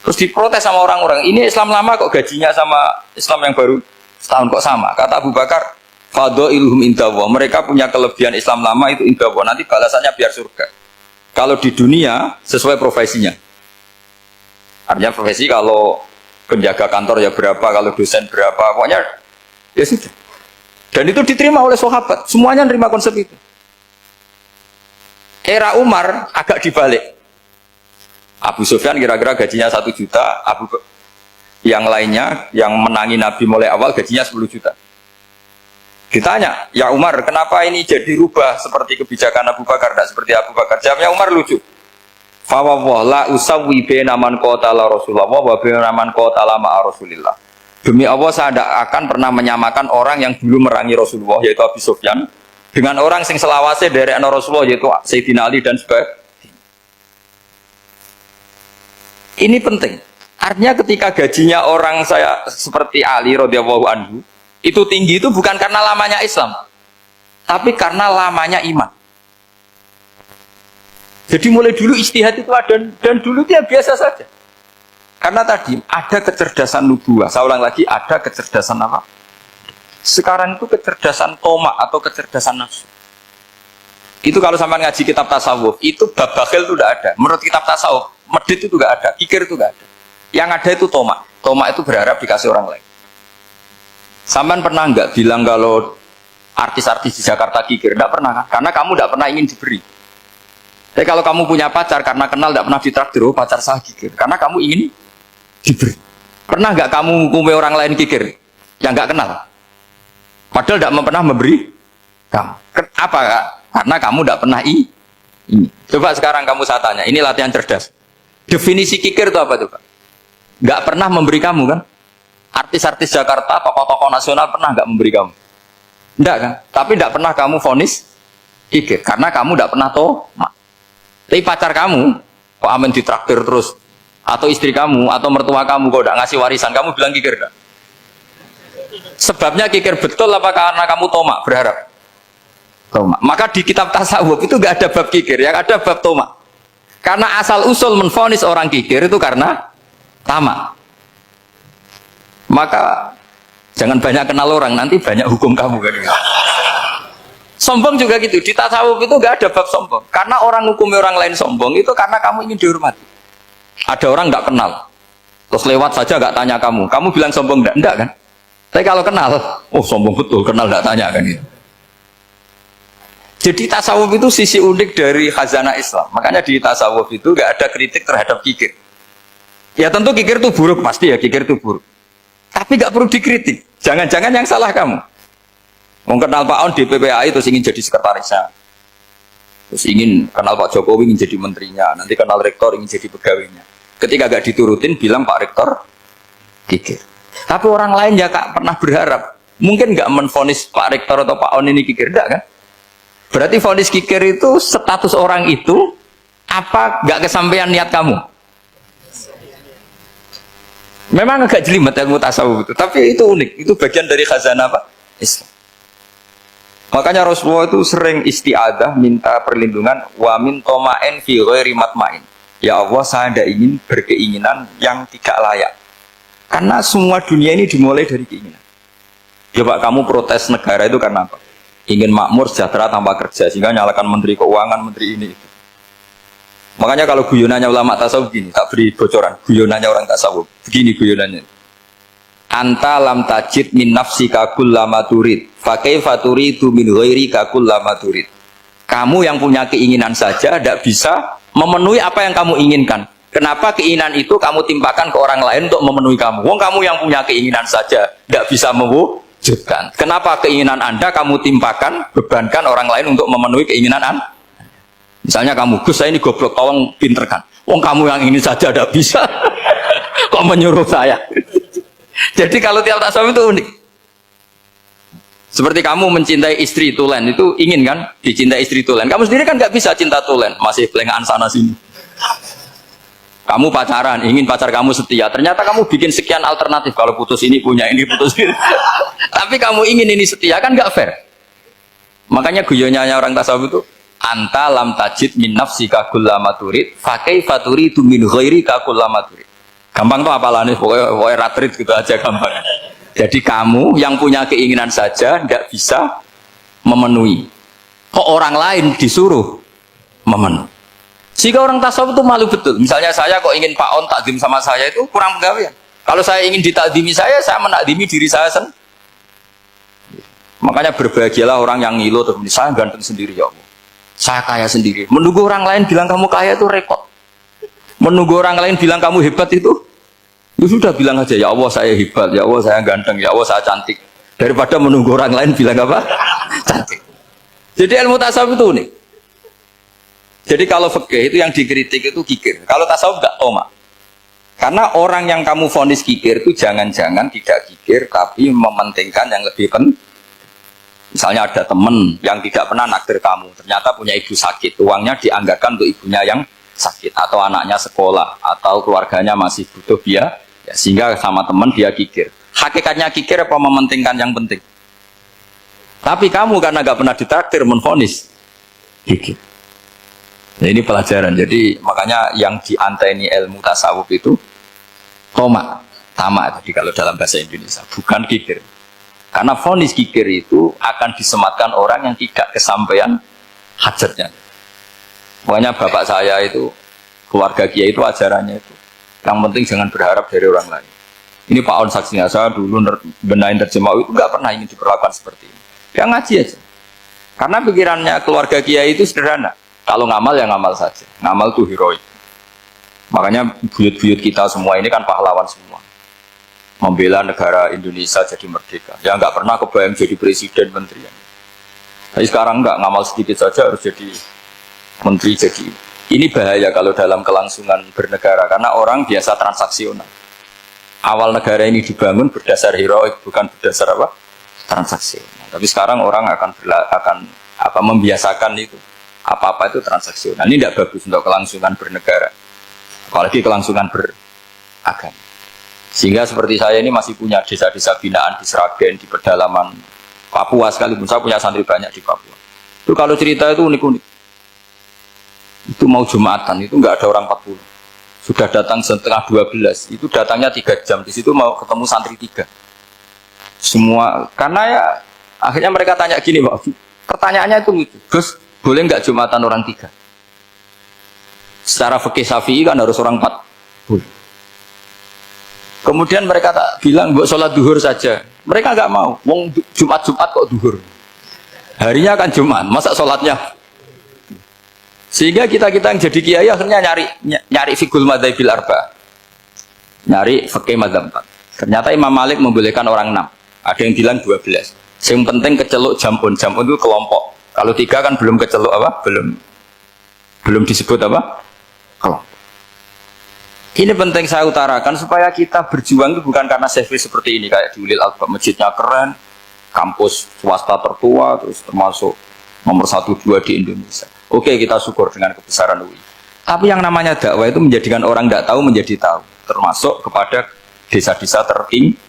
Terus diprotes sama orang-orang, ini Islam lama kok gajinya sama Islam yang baru setahun kok sama. Kata Abu Bakar, fadailuhum indallah. Mereka punya kelebihan Islam lama itu indallah. Nanti balasannya biar surga. Kalau di dunia sesuai profesinya. Artinya profesi kalau penjaga kantor ya berapa, kalau dosen berapa, pokoknya ya sudah. Dan itu diterima oleh sahabat. Semuanya menerima konsep itu. Era Umar agak dibalik. Abu Sufyan kira-kira gajinya 1 juta, yang lainnya yang menangi Nabi mulai awal gajinya 10 juta. Ditanya, ya Umar, kenapa ini jadi rubah seperti kebijakan Abu Bakar, tidak seperti Abu Bakar? Jawabnya Umar lucu. Fawwah la usawwi baina man qatala Rasulullah wa baina man qatala ma'a Rasulillah. Demi Allah saya tidak akan pernah menyamakan orang yang dulu merangi Rasulullah yaitu Abu Sufyan dengan orang sing selawase dari Rasulullah yaitu Sayyidina Ali dan sebagainya. Ini penting. Artinya ketika gajinya orang saya seperti Ali radhiyallahu anhu itu tinggi itu bukan karena lamanya Islam, tapi karena lamanya iman. Jadi mulai dulu ijtihad itu ada dan dulu dia biasa saja. Karena tadi ada kecerdasan nubuah. Saya ulang lagi, ada kecerdasan apa? Sekarang itu kecerdasan tomak atau kecerdasan nafsu. Itu kalau sampai ngaji kitab tasawuf, itu bab bakhil itu tidak ada. Menurut kitab tasawuf, medit itu tidak ada, kikir itu tidak ada. Yang ada itu tomak. Tomak itu berharap dikasih orang lain. Sampai pernah nggak bilang kalau artis-artis di Jakarta kikir? Tidak pernah kan? Karena kamu tidak pernah ingin diberi. Tapi kalau kamu punya pacar karena kenal tidak pernah ditraktir, oh pacar saya kikir. Karena kamu ingin diberi. Pernah nggak kamu ngukumi orang lain kikir yang nggak kenal? Padahal tidak pernah memberi kamu. Apa kak? Karena kamu tidak pernah ini. Coba sekarang kamu saya tanya, ini latihan cerdas. Definisi kikir itu apa tuh kak? Nggak pernah memberi kamu kan? Artis-artis Jakarta, tokoh-tokoh nasional pernah nggak memberi kamu? Enggak kan? Tapi tidak pernah kamu vonis kikir karena kamu tidak pernah tomak. Tapi pacar kamu kok aman ditraktir terus, atau istri kamu atau mertua kamu kok tidak ngasih warisan, kamu bilang kikir enggak? Sebabnya kikir betul apa karena kamu tomak berharap? Tomak. Maka di kitab tasawuf itu enggak ada bab kikir, yang ada bab tomak. Karena asal usul menvonis orang kikir itu karena tamak. Maka jangan banyak kenal orang, nanti banyak hukum kamu kan. Sombong juga gitu, di tasawuf itu nggak ada bab sombong. Karena orang hukumi orang lain sombong itu karena kamu ingin dihormati. Ada orang nggak kenal, terus lewat saja nggak tanya kamu bilang sombong enggak kan? Tapi kalau kenal, oh sombong betul, kenal nggak tanya kan gitu. Jadi tasawuf itu sisi unik dari khazanah Islam. Makanya di tasawuf itu nggak ada kritik terhadap kikir. Ya tentu kikir itu buruk, pasti ya kikir itu buruk. Tapi nggak perlu dikritik. Jangan-jangan yang salah kamu. Mau kenal Pak On di PPAI terus ingin jadi sekretarisnya, terus ingin kenal Pak Jokowi ingin jadi menterinya, nanti kenal rektor ingin jadi pegawainya. Ketika gak diturutin bilang Pak Rektor kikir. Tapi orang lain ya kak pernah berharap, mungkin gak menvonis Pak Rektor atau Pak On ini kikir, enggak kan? Berarti vonis kikir itu status orang itu apa gak kesampaian niat kamu? Memang agak jelimet ilmu tasawuf itu, tapi itu unik, itu bagian dari khazanah apa? Islam. Makanya Rasulullah itu sering isti'adah minta perlindungan wa min toma'in fi ghairi matma'in. Ya Allah, saya tidak ingin berkeinginan yang tidak layak. Karena semua dunia ini dimulai dari keinginan. Coba kamu protes negara itu karena apa? Ingin makmur, sejahtera tanpa kerja, sehingga nyalakan menteri keuangan, menteri ini itu. Makanya kalau guyonannya ulama tasawuf begini, tak beri bocoran, guyonannya orang tasawuf. Begini guyonannya. Anta lam tajid min nafsika kullama turid fa kaifa turidu min ghairika kullama turid. Kamu yang punya keinginan saja tidak bisa memenuhi apa yang kamu inginkan. Kenapa keinginan itu kamu timpakan ke orang lain untuk memenuhi kamu? Wong kamu yang punya keinginan saja tidak bisa mewujudkan. Kenapa keinginan Anda kamu timpakan, bebankan orang lain untuk memenuhi keinginan Anda? Misalnya kamu, Gus saya ini goblok, tolong pinterkan. Wong kamu yang ini saja tidak bisa. Kok menyuruh saya? Jadi kalau tiap tasawuf itu unik. Seperti kamu mencintai istri tulen, itu ingin kan dicintai istri tulen. Kamu sendiri kan nggak bisa cinta tulen, masih pelengahan sana sini. Kamu pacaran, ingin pacar kamu setia. Ternyata kamu bikin sekian alternatif. Kalau putus ini punya ini, putus ini. Tapi kamu ingin ini setia, kan nggak fair. Makanya guyonanya orang tasawuf itu anta lam tajid min nafsika kullama turid fa kaifa turidu min ghairika kullama turid. Gampang tuh apalane pokoknya ratrit gitu aja gampang. Jadi kamu yang punya keinginan saja tidak bisa memenuhi. Kok orang lain disuruh memenuhi. Jika orang tasawuf itu malu betul. Misalnya saya kok ingin Pak On takdim sama saya itu kurang pegawaian. Kalau saya ingin ditakdimi saya menakdimi diri saya sendiri. Makanya berbahagialah orang yang ngilu terus saya ganteng sendiri ya Allah. Saya kaya sendiri. Menunggu orang lain bilang kamu kaya itu repot. Menunggu orang lain bilang kamu hebat itu, ya sudah bilang aja ya Allah saya hebat, ya Allah saya ganteng, ya Allah saya cantik. Daripada menunggu orang lain bilang apa? Cantik. Jadi ilmu tasawuf itu unik. Jadi kalau fikih itu yang dikritik itu kikir. Kalau tasawuf enggak toma. Karena orang yang kamu vonis kikir itu jangan-jangan tidak kikir tapi mementingkan yang lebih penting. Misalnya ada teman yang tidak pernah nakdir kamu, ternyata punya ibu sakit, uangnya dianggarkan untuk ibunya yang sakit, atau anaknya sekolah, atau keluarganya masih butuh biaya, ya, sehingga sama teman dia kikir. Hakikatnya kikir apa mementingkan yang penting? Tapi kamu karena gak pernah ditraktir menvonis kikir. Nah, ini pelajaran. Jadi makanya yang dianteni ilmu tasawuf itu toma, tamak tadi kalau dalam bahasa Indonesia, bukan kikir. Karena vonis kikir itu akan disematkan orang yang tidak kesampaian hajatnya. Pokoknya bapak saya itu, keluarga kiai itu ajarannya itu. Yang penting jangan berharap dari orang lain. Ini Pak On saksinya, saya dulu benahin terjemah itu nggak pernah ingin diperlakukan seperti ini. Dia ngaji aja. Karena pikirannya keluarga kiai itu sederhana. Kalau ngamal ya ngamal saja. Ngamal itu heroik. Makanya buyut-buyut kita semua ini kan pahlawan semua. Membela negara Indonesia jadi merdeka. Ya nggak pernah kebayang jadi presiden, menteri. Tapi sekarang nggak, ngamal sedikit saja harus jadi menteri. Jadi ini bahaya kalau dalam kelangsungan bernegara karena orang biasa transaksional. Awal negara ini dibangun berdasar heroik, bukan berdasar apa? Transaksional. Tapi sekarang orang akan membiasakan itu. Apa-apa itu transaksional. Ini tidak bagus untuk kelangsungan bernegara. Apalagi kelangsungan beragama. Sehingga seperti saya ini masih punya desa-desa binaan di Sragen, di pedalaman Papua sekalipun. Saya punya santri banyak di Papua. Itu kalau cerita itu unik-unik. Itu mau Jumatan, itu nggak ada orang 40. Sudah datang setengah 12, itu datangnya 3 jam. Di situ mau ketemu santri 3. Semua, karena ya akhirnya mereka tanya gini, Pak. Pertanyaannya itu lucu. Gus, boleh nggak Jumatan orang 3? Secara fikih Syafi'i kan harus orang 4. Boleh. Kemudian mereka tak bilang buat sholat duhur saja. Mereka nggak mau. Wong Jumat-Jumat kok duhur. Harinya kan Jumat, masa sholatnya? Sehingga kita yang jadi kiai akhirnya nyari fikul madzhabil arba. Nyari fikih madzhab 4. Ternyata Imam Malik membolehkan orang 6. Ada yang bilang 12. Yang penting keceluk jamun. Jamun itu kelompok. Kalau 3 kan belum keceluk apa? Belum disebut apa? Kelompok. Ini penting saya utarakan supaya kita berjuang itu bukan karena service seperti ini kayak di Ulil Albab, masjidnya keren, kampus swasta tertua, terus termasuk nomor 1-2 di Indonesia. Oke, kita syukur dengan kebesaran UI. Tapi yang namanya dakwah itu menjadikan orang tidak tahu menjadi tahu, termasuk kepada desa-desa tertinggi.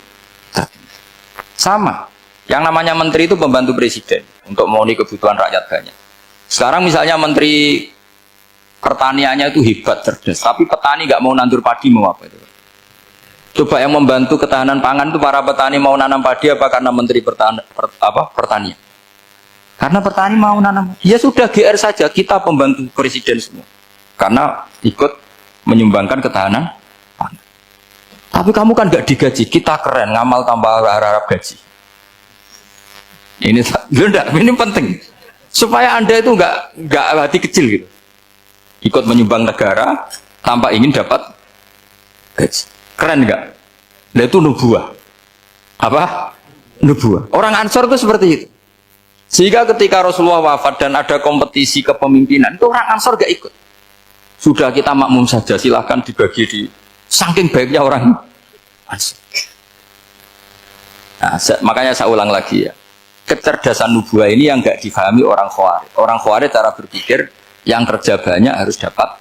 Sama. Yang namanya menteri itu pembantu presiden untuk memenuhi kebutuhan rakyat banyak. Sekarang misalnya menteri pertaniannya itu hebat, cerdas, tapi petani nggak mau nandur padi, mau apa itu? Coba yang membantu ketahanan pangan itu para petani mau nanam padi apa karena menteri pertanian? Karena petani mau nanam. Ya sudah GR saja, kita pembantu presiden semua. Karena ikut menyumbangkan ketahanan pangan. Tapi kamu kan nggak digaji, kita keren, ngamal tanpa harap gaji. Ini penting supaya Anda itu nggak hati kecil gitu. Ikut menyumbang negara tanpa ingin dapat gaji. Keren nggak? Nah itu nubuah. Apa? Nubuah. Orang Ansor itu seperti itu. Sehingga ketika Rasulullah wafat dan ada kompetisi kepemimpinan, itu orang Ansor gak ikut. Sudah kita makmum saja, silahkan dibagi di saking baiknya orang Ansor. Nah, makanya saya ulang lagi ya. Kecerdasan nubuah ini yang gak difahami orang Khawarij. Orang Khawarij cara berpikir yang kerja banyak harus dapat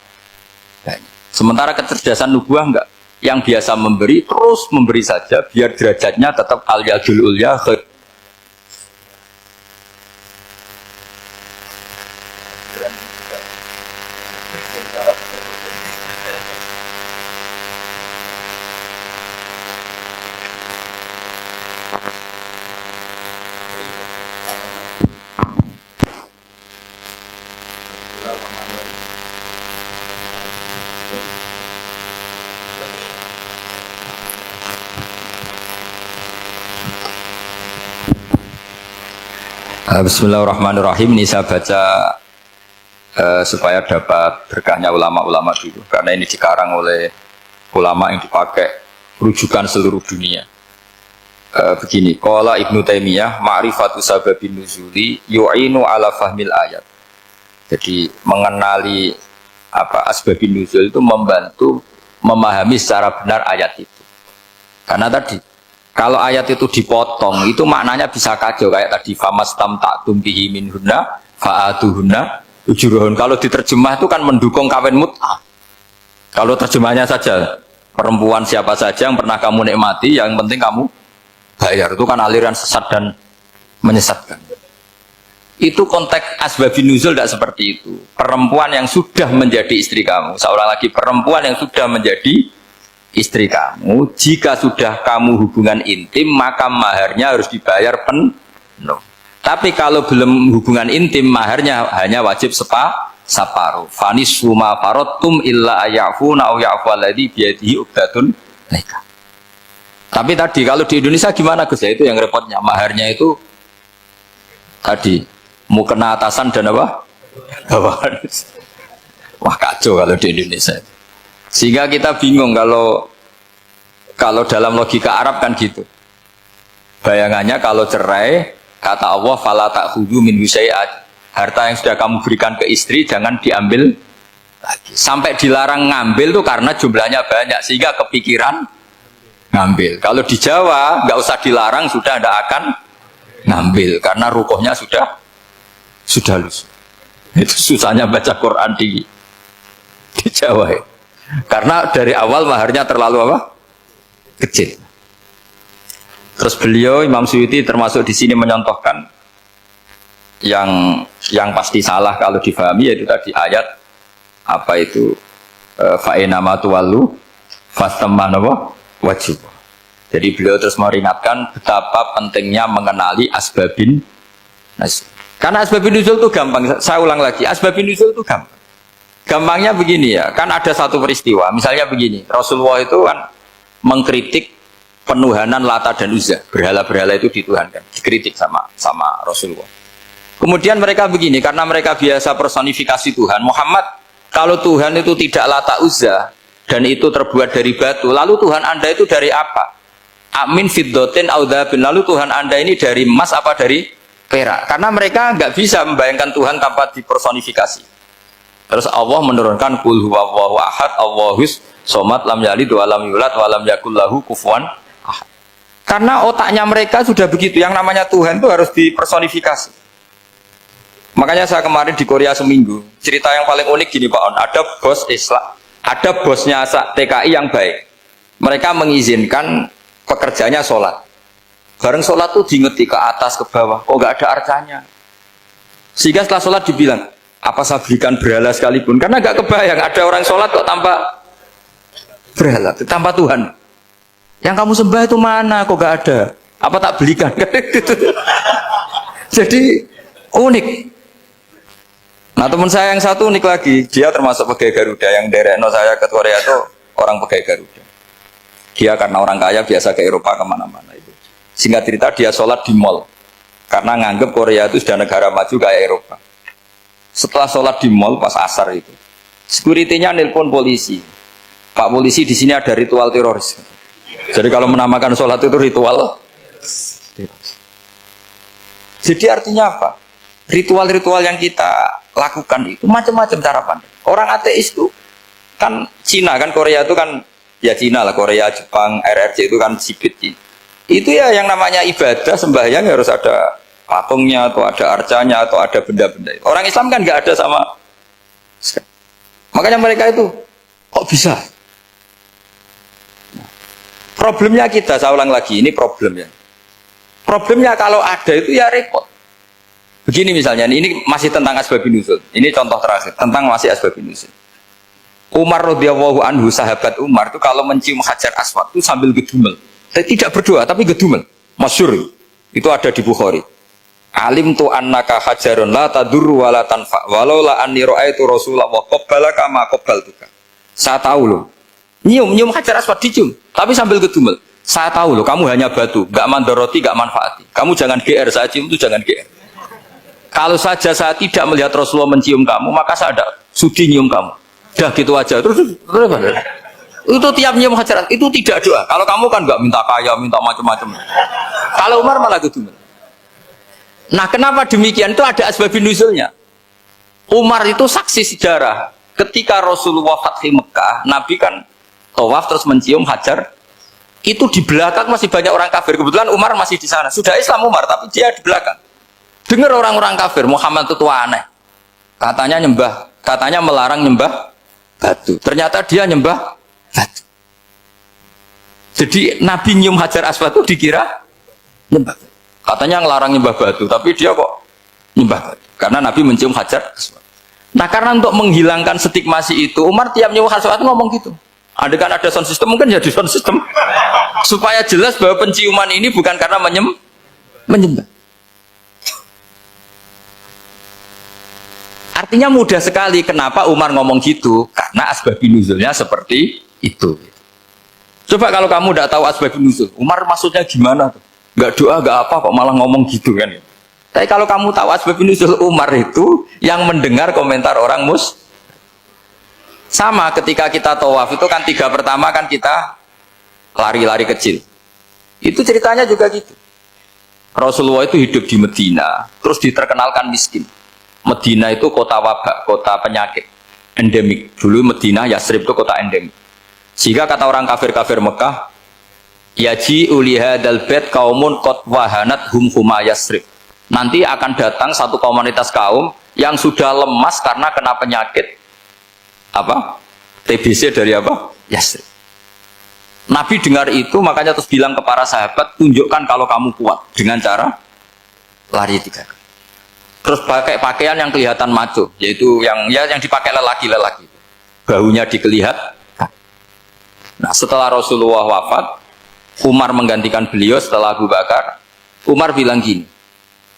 banyak. Sementara kecerdasan nubuah enggak. Yang biasa memberi terus memberi saja biar derajatnya tetap al-yadul ulya. Bismillahirrahmanirrahim. Ini saya baca supaya dapat berkahnya ulama-ulama dulu, karena ini dikarang oleh ulama yang dipakai rujukan seluruh dunia. Begini, qala Ibnu Taimiyah, ma'rifatu sababin nuzuli yu'inu ala fahmil ayat. Jadi mengenali asbabin nuzul itu membantu memahami secara benar ayat itu. Karena tadi kalau ayat itu dipotong itu maknanya bisa kacau, kayak tadi famastam ta'tum bihi minhunna fa'atuhunna ujurahun. Kalau diterjemah itu kan mendukung kawin mut'ah. Kalau terjemahnya saja perempuan siapa saja yang pernah kamu nikmati, yang penting kamu bayar, itu kan aliran sesat dan menyesatkan. Itu konteks asbabun nuzul tidak seperti itu. Perempuan yang sudah menjadi istri kamu, seorang lagi perempuan yang sudah menjadi istri kamu, jika sudah kamu hubungan intim maka maharnya harus dibayar penuh. Tapi kalau belum hubungan intim, maharnya hanya wajib separuh. Fanis suma farotum illa ayafuna au yafu alladhi biyadihi uqdatun nikah. Tapi tadi kalau di Indonesia gimana Gus? Ya itu yang repotnya, maharnya itu tadi mau kena atasan dan apa? Bawahan. Wah kacau kalau di Indonesia. Sehingga kita bingung kalau dalam logika Arab kan gitu. Bayangannya kalau cerai, kata Allah fala ta'khudhu min syai'at. Harta yang sudah kamu berikan ke istri jangan diambil lagi. Sampai dilarang ngambil tuh karena jumlahnya banyak sehingga kepikiran ngambil. Kalau di Jawa nggak usah dilarang, sudah tidak akan ngambil karena rukuhnya sudah lusuh. Itu susahnya baca Quran di Jawa ya. Karena dari awal maharnya terlalu apa? Kecil. Terus beliau Imam Suyuti termasuk di sini menyontohkan yang pasti salah kalau difahami, yaitu tadi ayat apa itu fa'inama tuwallu fastamman wajib. Jadi beliau terus meringatkan betapa pentingnya mengenali asbabin nuzul. Karena asbabin nuzul itu gampang. Saya ulang lagi, asbabin nuzul itu gampang. Gampangnya begini ya, kan ada satu peristiwa, misalnya begini, Rasulullah itu kan mengkritik penuhanan Lata dan Uzza, berhala-berhala itu dituhankan, dikritik sama Rasulullah. Kemudian mereka begini, karena mereka biasa personifikasi Tuhan, Muhammad, kalau Tuhan itu tidak Lata Uzza dan itu terbuat dari batu, lalu Tuhan Anda itu dari apa? Amin fiddotin audhabin, lalu Tuhan Anda ini dari emas apa dari perak? Karena mereka nggak bisa membayangkan Tuhan tanpa dipersonifikasi. Terus Allah menurunkan qul huwallahu ahad Allahus somad lam yalid wa lam yulad wa lam yakul lahu kufuwan ahad. Karena otaknya mereka sudah begitu, yang namanya Tuhan itu harus dipersonifikasi. Makanya saya kemarin di Korea seminggu, cerita yang paling unik gini Pak On, ada bos Islam, ada bosnya TKI yang baik. Mereka mengizinkan pekerjanya sholat. Bareng sholat tuh diingeti ke atas ke bawah, kok nggak ada arcanya. Sehingga setelah sholat dibilang, apa saya belikan berhala sekalipun? Karena nggak kebayang ada orang sholat kok tanpa berhala, tanpa Tuhan. Yang kamu sembah itu mana? Kok nggak ada? Apa tak belikan? Jadi unik. Nah teman saya yang satu unik lagi, dia termasuk pegawai Garuda, yang derekno saya ke Korea itu orang pegawai Garuda. Dia karena orang kaya biasa ke Eropa kemana-mana itu. Singkat cerita dia sholat di mall karena nganggep Korea itu sudah negara maju kayak Eropa. Setelah sholat di mall pas asar itu, security-nya nelpon polisi. Pak polisi, di sini ada ritual teroris. Jadi kalau menamakan sholat itu ritual teroris. Jadi artinya apa? Ritual-ritual yang kita lakukan itu macam-macam cara pandang. Orang ateis itu kan Cina, kan Korea itu kan ya Cina lah, Korea, Jepang, RRC itu kan sipit. Itu ya yang namanya ibadah sembahyang harus ada patungnya atau ada arcanya atau ada benda-benda. Orang Islam kan nggak ada sama. Makanya mereka itu kok bisa? Problemnya kita, saya ulang lagi, ini problemnya. Problemnya kalau ada itu ya repot. Begini misalnya, ini masih tentang asbabun nuzul. Ini contoh terakhir tentang masih asbabun nuzul. Umar radhiyallahu anhu, sahabat Umar itu kalau mencium Hajar Aswad itu sambil gedumel. Tidak berdoa tapi gedumel. Masyhur. Itu ada di Bukhari. Alim tu annaka hajarun la tadurru wa la tanfa walau la anni ra'aitu rasulullah wa qabbalaka ma qabbaltuka. Saya tahu loh. Nyium Hajar Aswad dicium, tapi sambil gedumel. Saya tahu loh, kamu hanya batu, gak mandoroti, gak manfaati. Kamu jangan GR, saya cium itu jangan GR. Kalau saja saya tidak melihat Rasulullah mencium kamu, maka saya tidak sudi nyium kamu. Dah gitu aja. Terus itu tiap nyium Hajar itu tidak doa. Kalau kamu kan nggak minta kaya, minta macam-macam. Kalau Umar malah gitu. Nah, kenapa demikian? Itu ada asbabun nuzulnya. Umar itu saksi sejarah. Ketika Rasulullah Fathi Mekah, Nabi kan tawaf terus mencium Hajar. Itu di belakang masih banyak orang kafir. Kebetulan Umar masih di sana. Sudah Islam Umar, tapi dia di belakang. Dengar orang-orang kafir, Muhammad itu tua aneh. Katanya melarang nyembah batu. Ternyata dia nyembah batu. Jadi Nabi nyium Hajar Aswad itu dikira nyembah. Katanya ngelarang nyembah batu, tapi dia kok nyembah batu. Karena Nabi mencium Hajar Aswad. Nah, karena untuk menghilangkan stigmasi itu, Umar tiap nyium Hajar Aswad ngomong gitu. Ada kan ada sound system, mungkin jadi sound system. Supaya jelas bahwa penciuman ini bukan karena menyembah. Artinya mudah sekali kenapa Umar ngomong gitu, karena asbabun nuzulnya seperti itu. Coba kalau kamu tidak tahu asbabun nuzul, Umar maksudnya gimana? Gak doa, gak apa kok malah ngomong gitu kan? Tapi kalau kamu tahu asbabun nuzul Umar itu yang mendengar komentar orang sama ketika kita tawaf itu kan 3 pertama kan kita lari-lari kecil. Itu ceritanya juga gitu. Rasulullah itu hidup di Medina, terus diterkenalkan miskin. Medina itu kota wabak, kota penyakit endemik. Dulu Medina, Yasrib itu kota endemik. Sehingga kata orang kafir-kafir Mekah, yaji ulihadal bait kaumun qad wahanat huma Yasrib. Nanti akan datang satu komunitas kaum yang sudah lemas karena kena penyakit apa? TBC dari apa? Yasrib. Nabi dengar itu makanya terus bilang ke para sahabat, tunjukkan kalau kamu kuat dengan cara lari 3 kali. Terus pakai pakaian yang kelihatan maco, yaitu yang dipakai lelaki-lelaki. Bahunya dikelihat. Nah, setelah Rasulullah wafat, Umar menggantikan beliau setelah Abu Bakar. Umar bilang gini,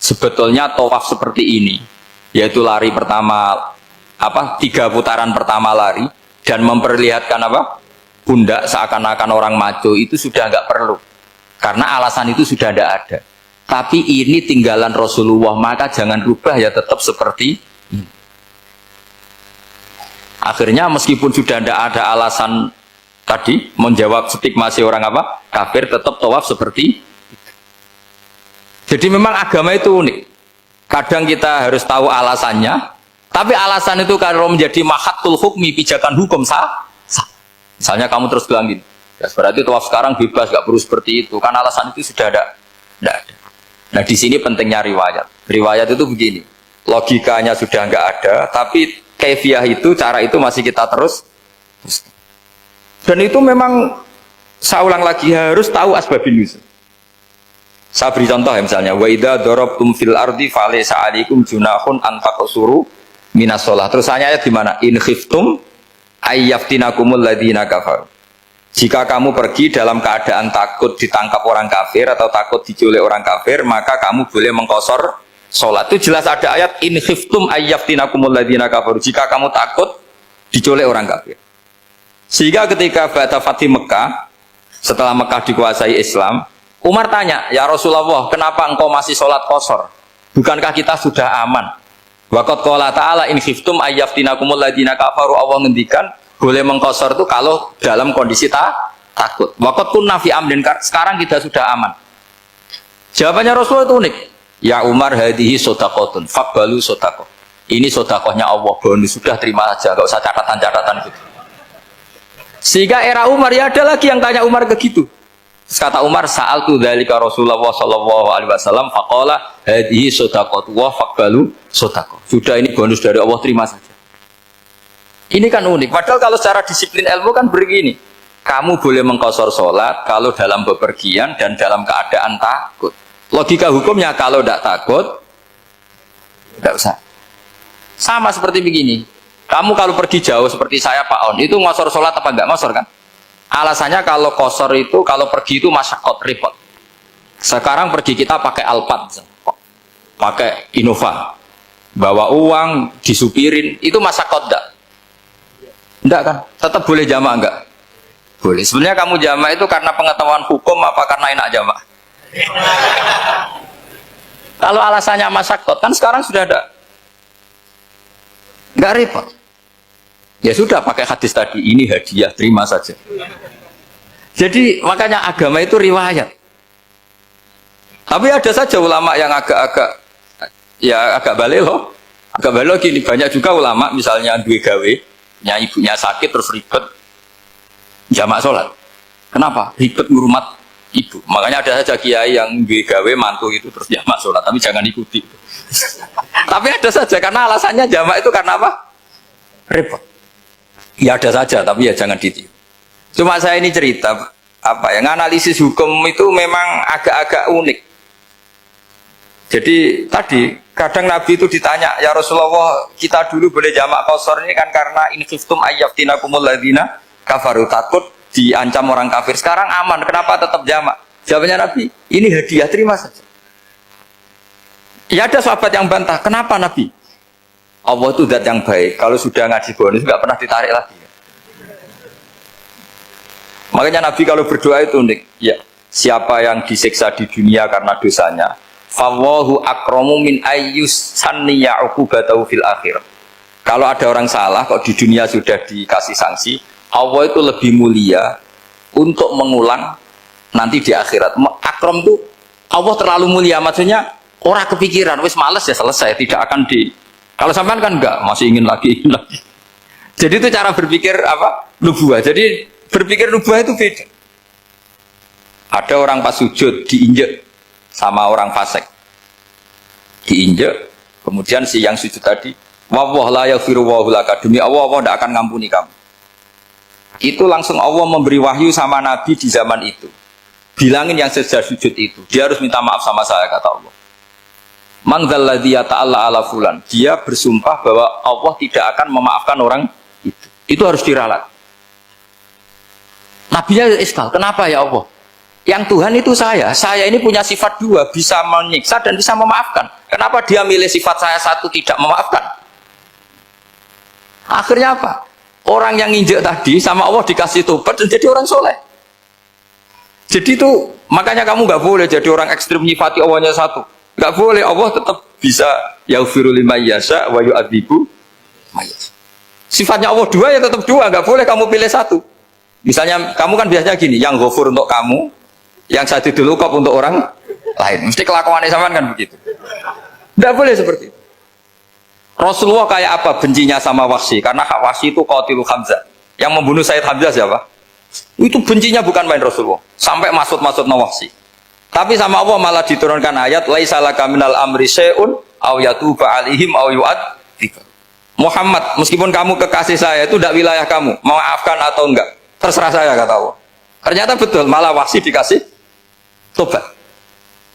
sebetulnya tawaf seperti ini, yaitu lari pertama 3 putaran pertama lari dan memperlihatkan pundak seakan-akan orang maco itu sudah nggak perlu. Karena alasan itu sudah tidak ada. Tapi ini tinggalan Rasulullah, maka jangan rubah ya tetap seperti ini. Akhirnya meskipun sudah tidak ada alasan tadi menjawab stigmasi orang kafir, tetap tawaf seperti itu. Jadi memang agama itu unik. Kadang kita harus tahu alasannya, tapi alasan itu kalau menjadi mahatul hukmi, pijakan hukum sah. Misalnya kamu terus bilang gini, ya berarti tawaf sekarang bebas, gak perlu seperti itu. Kan alasan itu sudah tidak ada. Nah, di sini pentingnya riwayat. Riwayat itu begini, logikanya sudah nggak ada, tapi kaifiah itu, cara itu masih kita terus. Dan itu memang, saya ulang lagi, harus tahu asbabun nuzul. Saya beri contoh ya, misalnya, wa idza darabtum fil ardi falaysa 'alaikum junahun an taqsuru minas shalah. Terus ayat di mana? In khiftum ayyaftinakumul ladzina kafaru. Jika kamu pergi dalam keadaan takut ditangkap orang kafir atau takut diculik orang kafir, maka kamu boleh mengqasar sholat. Itu jelas ada ayat in khiftum ayyaftinakumul ladzina kafaru. Jika kamu takut diculik orang kafir. Sehingga ketika ba'da Fathi Mekah, setelah Mekah dikuasai Islam, Umar tanya, ya Rasulullah, kenapa engkau masih sholat qasar? Bukankah kita sudah aman? Waqad qala ta'ala in khiftum ayyaftinakumul ladzina kafaru. Allah ngendikan boleh mengqasar itu kalau dalam kondisi takut. Waqad kunna fi amrin, sekarang kita sudah aman. Jawabannya Rasulullah itu unik. Ya Umar, hadihi shadaqatun faqbalu shadaqah. Ini sedekahnya Allah, bonus, sudah terima aja, enggak usah catatan-catatan gitu. Sehingga era Umar ya ada lagi yang tanya Umar ke gitu. Terus kata Umar, sa'altu dzalika Rasulullah sallallahu alaihi wasallam faqala hadihi shadaqatu wa faqbalu shadaqah. Sudah ini bonus dari Allah, terima saja. Ini kan unik. Padahal kalau secara disiplin ilmu kan begini. Kamu boleh mengqasar sholat kalau dalam bepergian dan dalam keadaan takut. Logika hukumnya kalau tidak takut, tidak usah. Sama seperti begini. Kamu kalau pergi jauh seperti saya Pak On, itu ngosor sholat apa enggak ngosor kan? Alasannya kalau kosor itu, kalau pergi itu masyakot, repot. Sekarang pergi kita pakai Alphard, pakai Innova, bawa uang, disupirin, itu masyakot enggak? Enggak kan? Tetap boleh jamaah enggak? Boleh. Sebenarnya kamu jamaah itu karena pengetahuan hukum apa karena enak jamaah? Kalau alasannya masyakot, kan sekarang sudah ada. Nggak repot. Ya sudah pakai hadis tadi, ini hadiah, terima saja. Jadi makanya agama itu riwayat. Tapi ada saja ulama yang agak balik loh. Agak balik loh gini, banyak juga ulama misalnya duwe gawe, ibunya sakit terus ribet jamak sholat. Kenapa? Ribet ngurmat ibu. Makanya ada saja kiai yang duwe gawe mantu itu terus jamak sholat, tapi jangan ikuti. Tapi ada saja karena alasannya jamak itu karena apa? Repot. Ya ada saja, tapi ya jangan ditiru. Cuma saya ini cerita apa ya, analisis hukum itu memang agak-agak unik. Jadi tadi kadang Nabi itu ditanya, ya Rasulullah, kita dulu boleh jamak qasar ini kan karena in khiftum ayyafinakumul ladzina kafaru, takut diancam orang kafir. Sekarang aman, kenapa tetap jamak? Jawabnya Nabi, ini hadiah, terima saja. Ya ada sahabat yang bantah, kenapa Nabi? Allah itu zat yang baik, kalau sudah ngaji bonus nggak pernah ditarik lagi. Makanya Nabi kalau berdoa itu unik, ya siapa yang disiksa di dunia karena dosanya, fawahu akramu min ayyus sanniya uqubatahu fil akhir. Kalau ada orang salah kok di dunia sudah dikasih sanksi, Allah itu lebih mulia untuk mengulang nanti di akhirat. Akram itu Allah terlalu mulia, maksudnya orang kepikiran wis males ya selesai, tidak akan di. Kalau sampean kan enggak, masih ingin lagi. Jadi itu cara berpikir apa? Nubuah. Jadi berpikir nubuah itu beda. Ada orang pas sujud diinjek sama orang fasik. Diinjek, kemudian si yang sujud tadi, wallahu la yaghfiru wallahu laka, demi Allah tidak akan ngampuni kamu. Itu langsung Allah memberi wahyu sama Nabi di zaman itu. Bilangin yang sedang sujud itu, dia harus minta maaf sama saya, kata Allah. Man dzalladzi yata'alla ala fulan, dia bersumpah bahwa Allah tidak akan memaafkan orang itu. Itu harus diralat. Nabinya iskal, kenapa ya Allah? Yang Tuhan itu saya ini punya sifat dua, bisa menyiksa dan bisa memaafkan. Kenapa dia milih sifat saya satu tidak memaafkan? Akhirnya apa? Orang yang nginjek tadi sama Allah dikasih tobat dan jadi orang soleh. Jadi itu makanya kamu nggak boleh jadi orang ekstrim nyifati Allahnya satu. Nggak boleh, Allah tetap bisa yaghfiru liman yasha wa yu'adzibu may yasha. Sifatnya Allah dua ya tetap dua, nggak boleh kamu pilih satu. Misalnya kamu kan biasanya gini, yang ghafur untuk kamu, yang satu dulu kop untuk orang lain. Mesti kelakuannya sampean kan begitu. Nggak boleh seperti itu. Rasulullah kayak apa bencinya sama Wahsy? Karena Wahsy itu qatilu Hamzah. Yang membunuh Sayyid Hamzah siapa? Itu bencinya bukan main Rasulullah. Sampai maksud-maksud Wahsy. Tapi sama Allah malah diturunkan ayat laisa laka minal amri syai'un aw yatuba alaihim aw yu'adzib. Muhammad, meskipun kamu kekasih saya itu tidak wilayah kamu, maafkan atau enggak, terserah saya, kata Allah. Ternyata betul, malah Wahsy dikasih tobat.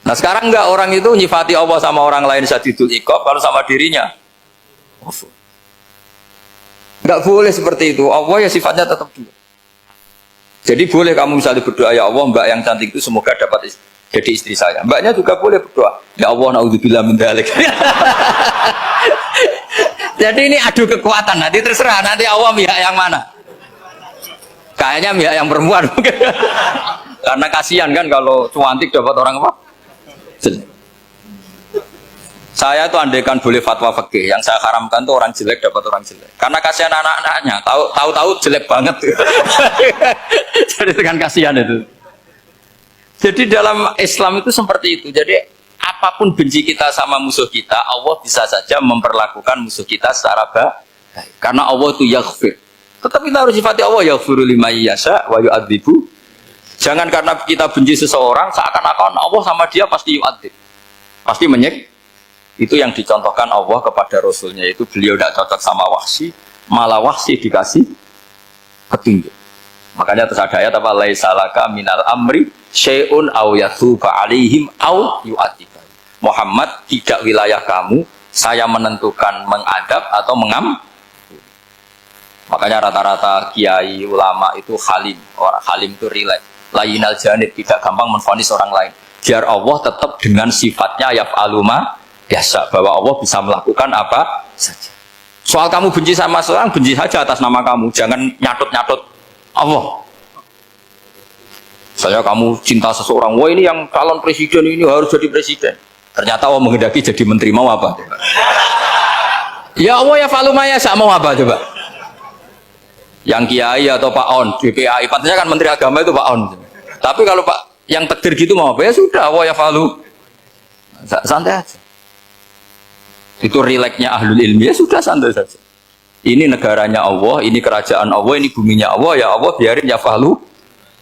Nah sekarang enggak, orang itu nyifati Allah sama orang lain syadidul iqab, kalau sama dirinya enggak boleh seperti itu. Allah ya sifatnya tetap dua. Jadi boleh kamu misalnya berdoa, ya Allah mbak yang cantik itu semoga dapat jadi istri saya. Mbaknya juga boleh berdoa, ya Allah naudzubillah min dzalik. Jadi ini adu kekuatan, nanti terserah nanti Allah pihak yang mana. Kayaknya pihak yang perempuan. Karena kasihan kan kalau cantik dapat orang apa? Jelek. Saya tuh andaikan boleh fatwa fikih, yang saya haramkan tuh orang jelek dapat orang jelek. Karena kasihan anak-anaknya, tahu-tahu jelek banget. Jadi kan kasihan itu. Jadi dalam Islam itu seperti itu. Jadi apapun benci kita sama musuh kita, Allah bisa saja memperlakukan musuh kita secara baik. Karena Allah itu yaghfir. Tetapi kita harus sifati Allah yaghfiru liman yasha wa yu'adzibu. Jangan karena kita benci seseorang seakan-akan Allah sama dia pasti yu'adzib. Pasti menyik. Itu yang dicontohkan Allah kepada Rasulnya, itu beliau tidak cocok sama Wahsy, malah Wahsy dikasih petunjuk. Makanya terus ada ayat apa? Laisa laka minal amri syai'un aw yatuba alaihim aw yu'adzib. Muhammad, tidak wilayah kamu, saya menentukan mengadab atau mengam. Makanya rata-rata kiai ulama itu halim. Orang halim itu rileks, layinal janib, tidak gampang menvonis orang lain. Biar Allah tetap dengan sifatnya yaf'alu ma yasha, bahwa Allah bisa melakukan apa saja. Soal kamu benci sama seorang, benci saja atas nama kamu, jangan nyatut-nyatut Allah. Saya kamu cinta seseorang, wah ini yang calon presiden ini harus jadi presiden. Ternyata Allah menghendaki jadi menteri, mau apa? Ya Allah ya falu maya, mau apa coba? Yang kiai atau Pak On, DPAI, pantasnya kan menteri agama itu Pak On. Tapi kalau Pak yang takdir gitu mau apa? Ya sudah, Allah ya falu. Santai aja. Itu rileksnya ahlul ilmi, ya sudah santai saja. Ini negaranya Allah, ini kerajaan Allah, ini buminya Allah, ya Allah biarin ya falu.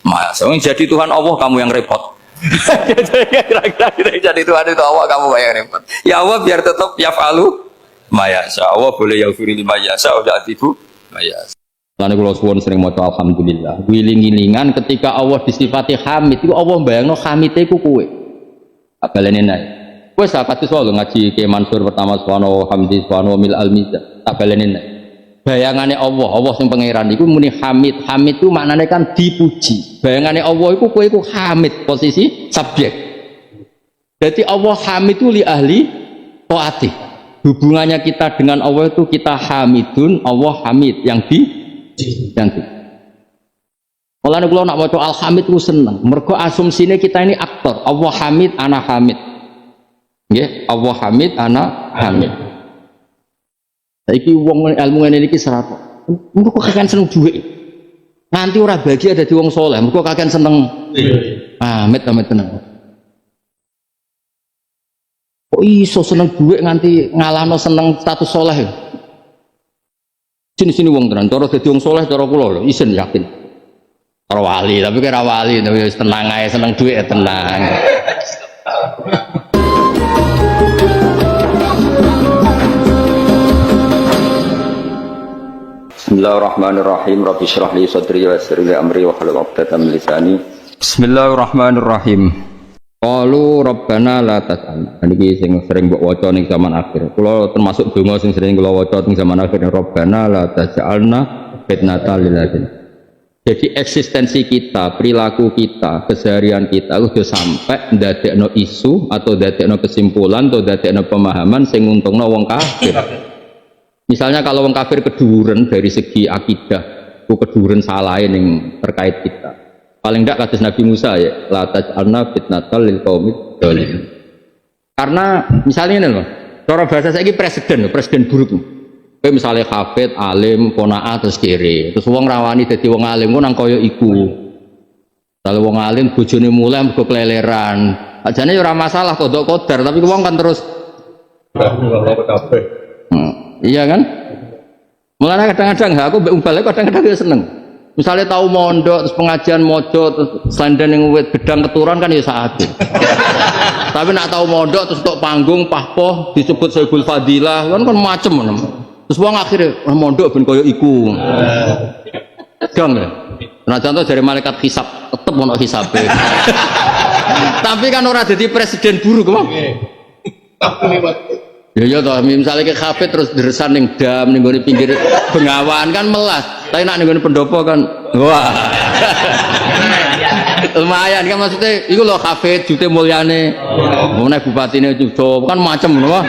Masa jadi Tuhan Allah kamu yang repot. Kira-kira jadi Tuhan itu Allah kamu yang repot. Ya Allah biar tetap ya falu. Maya Allah boleh ya firil maya udah tibu maya. Lalu kalau suwon sering maca alhamdulillah. Wiling-wilingan ketika Allah disifati hamid, itu Allah bayangno hamite iku kowe. Abalene nae. Kowe sahabat iso ngaji ke Mansur pertama subhanahu hamdi subhanahu mil al-mizan. Abalene nae. Bayangane Allah sing pangeran iku muni hamid. Hamid itu maknane kan dipuji. Bayangane Allah iku kowe iku hamid, posisi subjek. Jadi Allah hamid itu li ahli taati. Hubungannya kita dengan Allah itu kita hamidun, Allah hamid yang di. Mulane kula nak maca alhamid ku seneng. Mergo asumsine kita ini aktor. Allah hamid, ana hamid. Nggih, Allah hamid, ana hamid. Saiki wong ilmu ngene iki serata. Mergo kakek seneng dhuwit. Nanti ora bahagia dadi wong saleh, mergo kakek seneng. Hamid tenang. Kok iso seneng dhuwit nganti ngalahno seneng status saleh. Sini wong tenan, cara dadi wong saleh cara kula lho, isen yakin. Cara wali, tapi kira wali tapi wis tenang ae, seneng dhuwit tenang. Bismillahirrahmanirrahim. Rabbi shrah li sadri wa yassir li amri wa hlul 'uqdatam min lisani. Bismillahirrahmanirrahim. Qalu rabbana la tas'alna. Niki sing sering mbok waca ning zaman akhir. Kula termasuk donga sing sering kula waca ning zaman akhir, rabbana la tas'alna fitnatal lil ladin. Jadi eksistensi kita, perilaku kita, keseharian kita udah sampai ndadekno isu atau ndadekno kesimpulan atau ndadekno pemahaman sing nguntungno wong kafir. Misalnya kalau wong kafir keduren dari segi akidah, itu keduren salah yang terkait kita. Paling tidak kasus Nabi Musa ya, la taj'alna fitnatal lil qaumid dzalimin. Karena misalnya ini loh, cara bahasa saya ini presiden buruk. Kayak misalnya hafid, alim, pona'a terus kiri, terus wong rawani dadi wong alim ku nang kaya iku. Kalau wong alim bojone mulai mergo keleleran. Ajane ora masalah kodok kodar, tapi wong kan terus iya kan? Mulane kadang-kadang aku mbek umbale kadang-kadang ya seneng. Misalnya tahu mondok terus pengajian mojo terus slandan yang wit gedang keturun kan ya saate. Tapi nak tahu mondok terus untuk panggung pahpoh disebut Sayyidul Fadilah kan macem men. Terus wong akhirnya mondok ben koyo iku. Dong ya. Nah contoh dari malaikat hisab tetep ono hisabe. Tapi kan ora jadi presiden buruk kok. Ya toh misalnya ke kafe terus deresan ning dam ning gone pinggir Bengawan kan melas. Tapi nak ning gone pendopo kan wah. Lumayan kan maksudnya iku lho kafe jute mulyane. Meneh bupatine Cucup kan macem lho.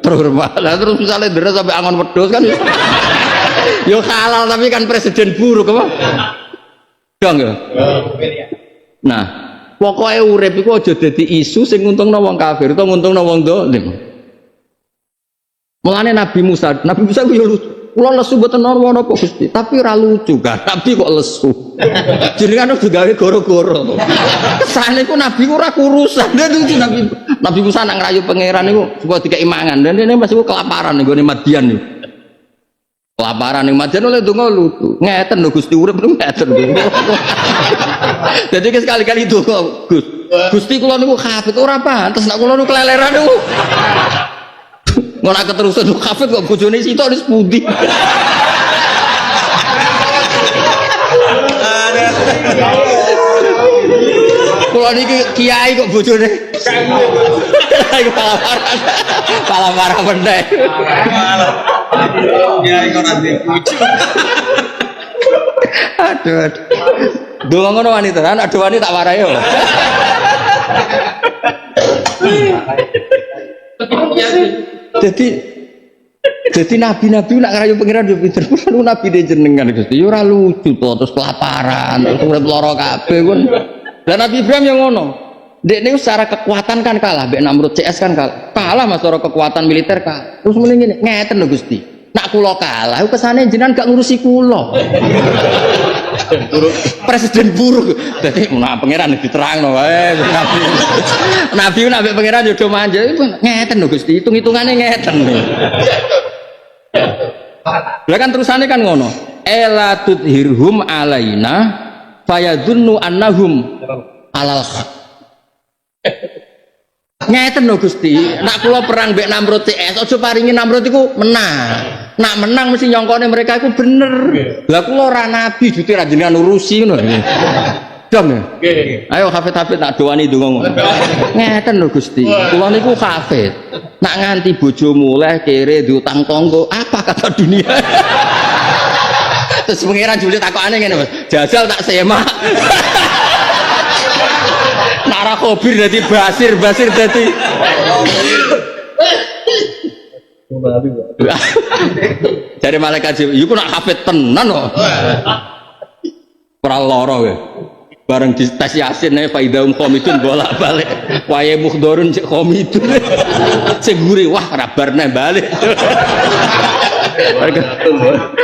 Terus misalnya deres sampai angon wedhus kan yo halal tapi kan presiden buruk apa? Dong ya. Nah, pokoknya urip iku aja dadi isu sing nguntungno wong kafir utawa nguntungno wong dolim. Mulane Nabi Musa ku yo lucu. Kula lesu mboten ana apa Gusti, tapi ora lucu kan. Nabi kok lesu. Jenengan udah gawe goro-goro. Kesane ku Nabi ora kurusan. Lucu Nabi Musa nak ngrayu pangeran niku supaya dikek imangan. Dan ini masih kelaparan ning gone Madian niku. Kelaparan ning Madian oleh donga lucu. Ngeten lho Gusti urip niku ngeten. Jadi sekali-kali donga Gusti kula niku kafir ora pantes nak kula niku keleleran niku. Ngono keterusan kafir kok bojone sitok wis pundi. Kula niki kiai kok bojone. Pala-pala pendek. Kiai kok nanti lucu. Aduh. Donga ngono wanita, anak doane tak warai yo. Jadi nabi-nabi nak ngerayu pengiran yo pinter. Lu nabi de jenengan Gusti. Yo ora lucu to terus kelaparan, terus urip lara kabeh kon. Lah Nabi Ibrahim yang ngono. Dek ini secara kekuatan kan kalah, Mbak Namrud CS kan kalah mas secara kekuatan militer kalah. Terus mulai gini, ngeten lho Gusti. Nak kulo kalah, aku kesana jenengan gak ngurusi kulo. Presiden buruk. Jadi nak pangeran diterang loh, Nabi nabi pangeran jodoh manja, ngeten lho Gusti. Hitung-hitungannya ngeten nih. Lah kan terusannya kan ngono. Ela tudhirhum alaina fayadunnu annahum alal haq. Ngeten lho Gusti, nak kula perang mbek Namrud CS, aja paringi Namrud iku menang. Nak menang mesti nyongkone mereka iku bener. Lah kula ora nabi jute ra jenengan urusi ngono. Dom ya? Ayo hafid-hafid nak doani donga ngono. Ngeten lho Gusti, kula niku hafid. Nak nganti bojo muleh kere diutang tangga, apa kata dunia? Terus pengiran Juli takokane ngene Mas, jajal tak semak. Nara khobir dadi basir dadi dari malaikat Jibril iku nak hafid tenan kok ora lara kowe bareng di tes yasin ae faidahum qomidun bolak-balik wae mukhdorun cek qomidun sing guri wah ora barne balik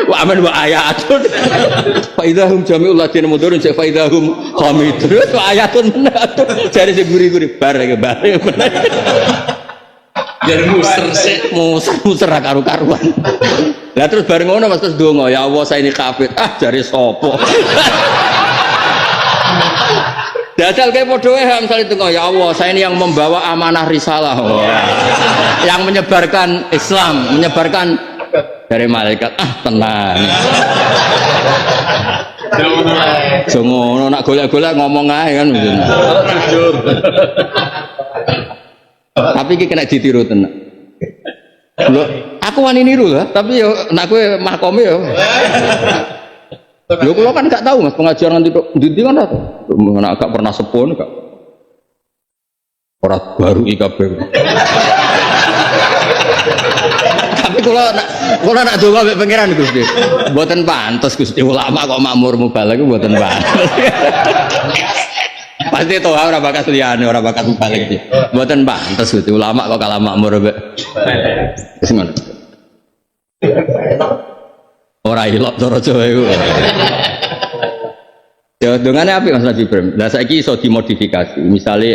wa aman wa ayatun faidahum jami'ul ladina mudurun cek faidahum qomidun wa ayatun menatu jare sing guri-guri bareng jadi muser karu-karuan. Lah terus bareng ngono Mas terus donga, ya Allah saya ini kafir. Ah jare sapa? Dadal kayak padha wae misale donga, ya Allah saya ini yang membawa amanah risalah. Oh. Yang menyebarkan Islam, menyebarkan dari malaikat. Ah tenang. Jongono nak golek-golek ngomong ae kan. Tapi iki kena ditiru tenan. Lho, aku wani niru lah, tapi yo nek kowe mahkome yo. Lho kula kan gak tahu Mas pengajian nanti ndi kan ora. Nek gak pernah sepon gak. Ora baru iki kabeh. Tapi kula nak donga mek pangeran Gusti. Mboten pantes Gusti ulama kok makmur mubalak iku mboten pantes. Pasti toh ora bakat liyane, ora bakat balik iki. Mboten pantes Gusti ulama kok kalah makmur mbek. Wis ngono. Ora ilok cara Jawa iku. Ya dongane apik Mas Nabi Ibrahim. Lah saiki iso dimodifikasi. Misale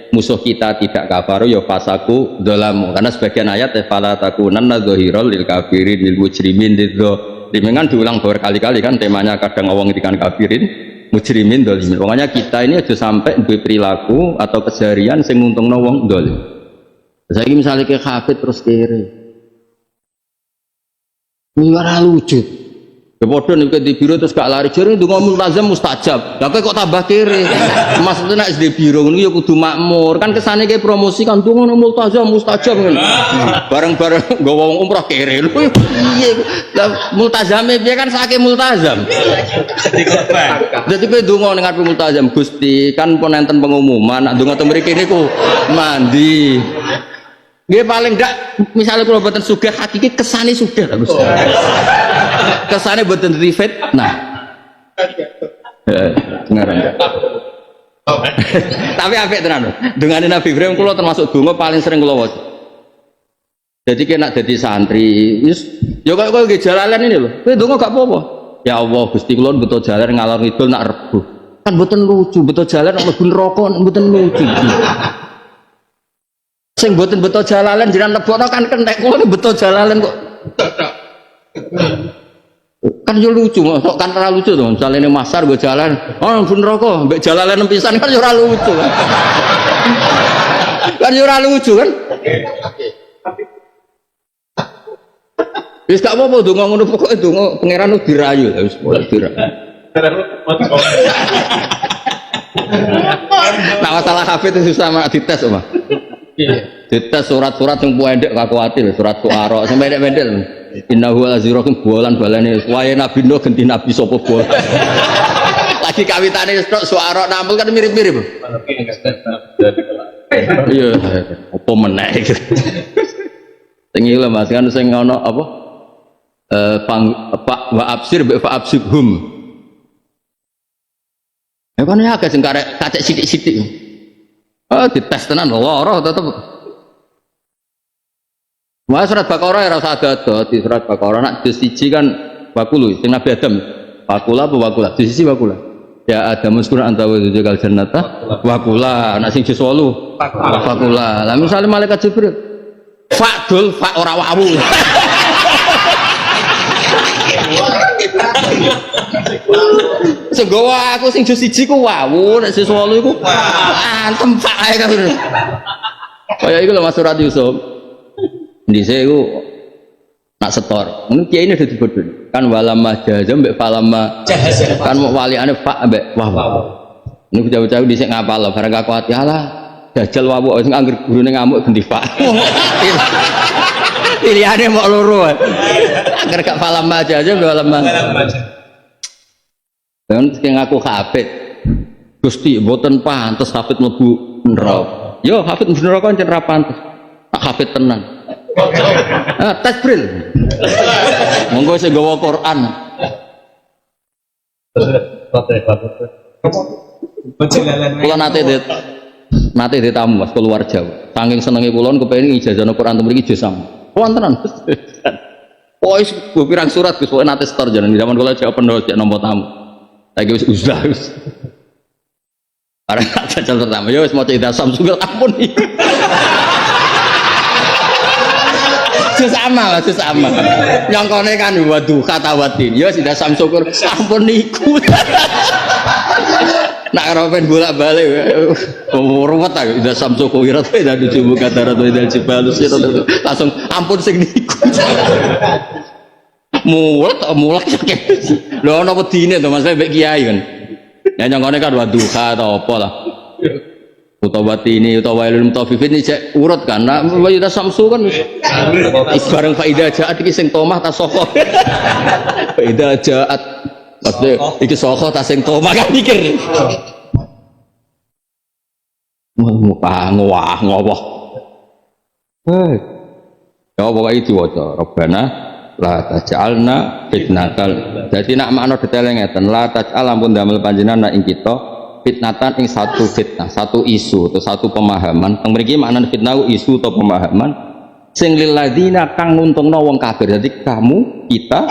musuh kita tidak kafaru ya fasaku dzalamu. Karena sebagian ayat fala takunanna dzahirul lil kafirin lil mujrimin dzzo. Dimengan diulang berkali-kali kan temanya kadang wong ngendikan kafirin mujrimin dolimin. Pokoknya kita ini aja sampai duwe perilaku atau keseharian sing nguntungno wong dolim. Saiki misalnya ke hafid terus kere. Ora lucu. Ya padha nek di biro terus gak lari jare ndonga multazam mustajab. Lah kok tambah kere. Maksudnya nek di biro ngono ya kudu makmur. Kan kesane ke promosi kan ndonga multazam mustajab ngono. Bareng-bareng nggawa wong umrah kere. Lho piye? Lah multazame piye kan sake multazam. Dadi kowe ndonga ning arep multazam Gusti kan pun enten pengumuman nek ndonga teng mriki niku mandi. Nggih paling ndak misalnya kula boten sugih hakiki kesane sudah Gus. Kesane boten dadi fitnah. Ngaran. Tapi apik tenan. Dungane Nabi Ibrahim kula termasuk donga paling sering kula waca. Jadi kena dadi santri, wis ya kok nggih jalalan ini lho. Kowe donga gak apa-apa. Ya Allah Gusti kula betul jalan ngalor ngidul nak rebuh. Kan boten lucu, betul jalan mlebu neraka boten lucu. Sing mboten beto jalalan jenengan lebokno kan kentek kula beto jalalan kok. Kan yo lucu kok kan ora lucu to. Misale ning masar go jalan, oh ben neraka mbek jalalan pisan kan yo ora lucu. Kan yo ora lucu kan? Wis gak apa-apa donga ngono pokoke donga pangeran dirayu wis dirayu. Nah masalah hafid itu susah mak dites Mas. Dites surat-surat yang pendek gak kuatir, surat Suara sing pendek-pendek. Innahu lazirakum bolan balane wae Nabi Nuh ganti Nabi sapa bolan. Lagi kawitane Suara nampel kan mirip-mirip. Iya, apa meneh iki. Sing iki lho Mas kan sing ana apa? Pak wa absir fa absibhum. Ya kan ya agak sing karek kacek sithik-sithik. Dites tenan lara tetep. Wah surat Baqarah ya rasa ada di surat Baqarah nak juz 1 kan wakulu sing Nabi Adam. Wakula apa wakula? Juz 1 wakula. Ya Adam muskun anta wa zujal jannata wakula. Nak sing juz 8 wakula. Lah misale malaikat Jibril fa'dul fa ora wawu. Segowo aku sing juz 1 ku wawu, nek juz 8 iku antem pak ae kan. Kaya iku lho Mas surat Yusuf. Dhisik iku nak setor. Ngono kiai ini dadi bodho. Kan walamma jaza mbek falamma jaza. Kan waliane fa mbek wah. Niku bocah-bocah dhisik ngapal lho bareng aku ati alah dajal wawu sing angger gurune ngamuk gendi pak. Pilihane mok loro. Angger gak falamma jaza mbek walamma. Dan sing aku hafid. Gusti mboten pantes hafid mlebu neraka. Yo hafid mlebu neraka pancen ra pantes. Tak hafid tenan. Tasbril. Monggo sing gawa Quran. Kula nate tamu Mas keluar Jawa. Saking senenge kula kepengin ijazahno Quran mriki juz sam. Wontenan. Wis go pirang surat Gus pokoke nate setor jeneng zaman kula Jawa Pendo cek nampa tamu. Saiki wis uzlah wis. Arek jajal pertama ya wis maca ida Samsung ampun iki. Sama. Nyongkone kan waduh kata watin. Ya sudah samsyukur ampun niku. Nak ropen bolak-balik ruwet ta sudah samsyukur ira ta dan coba kata ratu dan cibalus langsung ampun sing niku. Mulak sakit. Lho ana wedine to Mas mbek kiai kan. Ya nyongkone kan waduh kata apa lah. Utawa ini utawa ilmu mutaffifin ini cek urut kan nah wajida samsu kan bareng faidah jaat iki sing tomah ta soko faidah jaat maksudnya iki soko ta sing tomah kan mikir wah ngowoh ya pokoknya itu waca Rabbana la taj'alna fitnatal jadi nak makna detail ngeten la taj'al ampun damel panjenengan ing kita fitnatan ing satu fitnah, satu isu atau satu pemahaman. Teng mriki maknane fitnah isu atau pemahaman sing lil ladzina kang nguntungno wong kafir. Jadi kamu, kita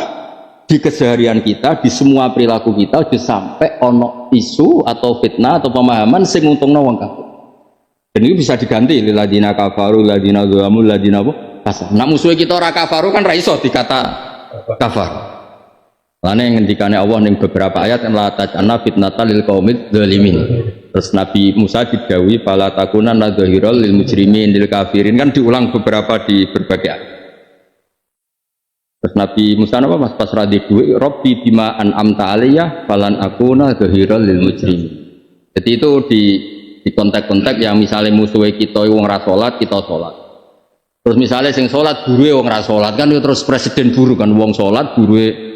di keseharian kita, di semua perilaku kita sudah sampai ono isu atau fitnah atau pemahaman sing nguntungno wong kafir. Dan ini bisa diganti lil ladzina kafaru, ladzina zalamu, ladzina kasar. Nah musuh kita ora kafaru kan ra iso dikata kafar. Lane ngendikane Allah ning beberapa ayat la taj'alna fitnatal lil qaumid dzalimin. Terus Nabi Musa didhawuhi fala takunanna dzahirul lil mujrimin lil kafirin kan diulang beberapa di berbagai ayat. Terus Nabi Musa apa Mas pas radhi duwe Rabbi bima an'amta alayya falan akuna dzahirul lil mujrimin. Jadi itu di konteks-konteks yang misalnya musuhe kita wong ra salat kita salat. Terus misalnya sing salat buruhe wong ra salat kan terus presiden buru kan wong salat buruhe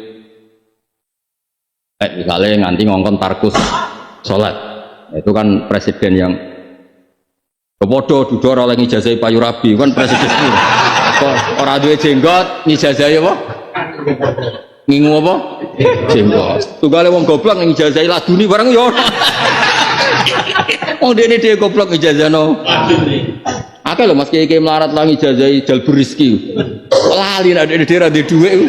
misalnya nganti ngongkon tarkus sholat itu kan presiden yang kepodo duduk oleh ngijazai payu rabi kan presiden orang duwe jenggot ngijazai apa? Ngingu apa? Jenggot tunggalnya wong goblok ngijazai laduni bareng ya oh dia goblok ngijazai no akeh lho Mas Kiai melarat lah ngijazai jalbur rizki lali ada di daerah di duwe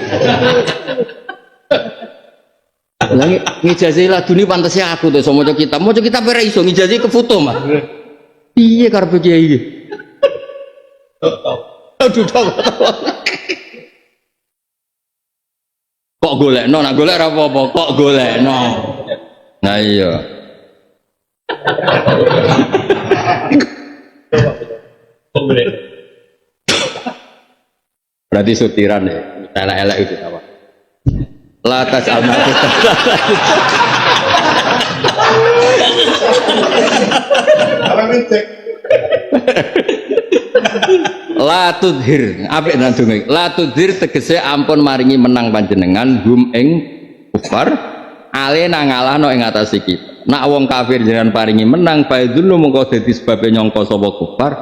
lagi ngijazah laduni pantasnya aku tuh so mau kita ora iso ngijazah ke foto mah iya karepe kiai iki aduh kok golekno nak golek ora apa-apa kok golekno nah iya berarti sutiran ya elek-elek itu apa latas almarhum latudhir apik nang donga latudhir tegese ampun maringi menang panjenengan hum ing kufar ale nang ngalahno ing atase kita nak wong kafir jenengan paringi menang faidun mongko dadi sebabe nyangka sapa kufar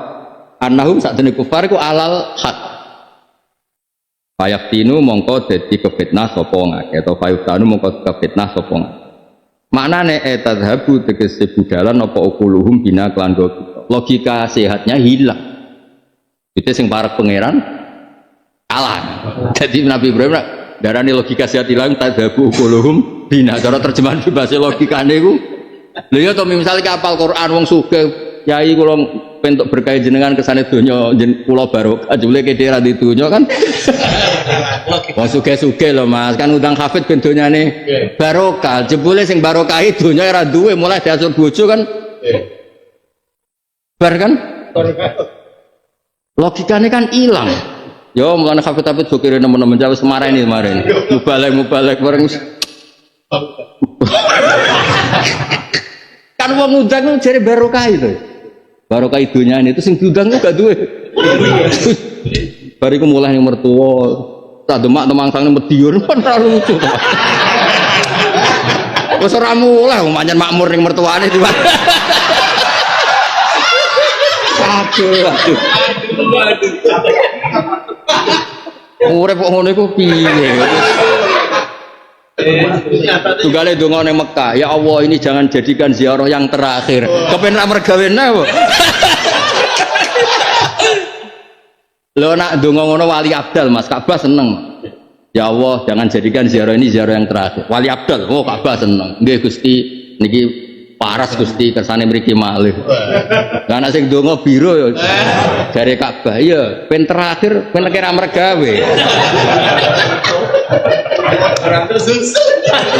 annahum sakjane kufar iku alal hak fayaftinu mongko dadi kefitnah sapa ngake atau fayuftanu mongko kefitnah sapa ngake maknane etadhabu tegese budalan apa ukuluhum bina kelan kita logika sehatnya hilang. Itu sing para pangeran kalah. Jadi Nabi Ibrahim darani logika sehat hilang tadhabu quluhum bina. Cara terjemahan bahasa logikane iku. Lha ya to misalnya kapal Quran wong sugih yai kula pentuk berkah jenengan kesane donya kula barokah jebule kene ra di donya kan. Wong sugih-sugih lho Mas, kan undang hafid ben donyane barokah. Jebule sing barokahi donya ora duwe mulai diasur bojo kan. Bar kan? Logikane kan ilang. Yo mulane hafid-hafid bokire nemen-nemen jawes kemarin iki kemarin. Mubalek bareng. Kan wong ngundang ku jare barokah itu. Barokah dunyane itu sing diundang ku gak duwe. Bariku mulai yang mertua, tak demak temangsang mediur kan terlalu lucu. Wes ora mulai pancen makmur ning mertuane di. Aduh. Urip kok ngono iku piye? Tugale donga ning Mekah, ya Allah ini jangan jadikan ziarah yang terakhir. Kepen ra mergawene apa? Lho nak donga ngono wali abdal Mas, Ka'bah seneng. Ya Allah jangan jadikan ziarah ini ziarah yang terakhir. Wali abdal, oh Ka'bah seneng. Nggih Gusti niki paras Gusti kersane mriki malih. Lah nek sing donga biro ya jare Ka'bah ya pen terakhir pen kira mergawe.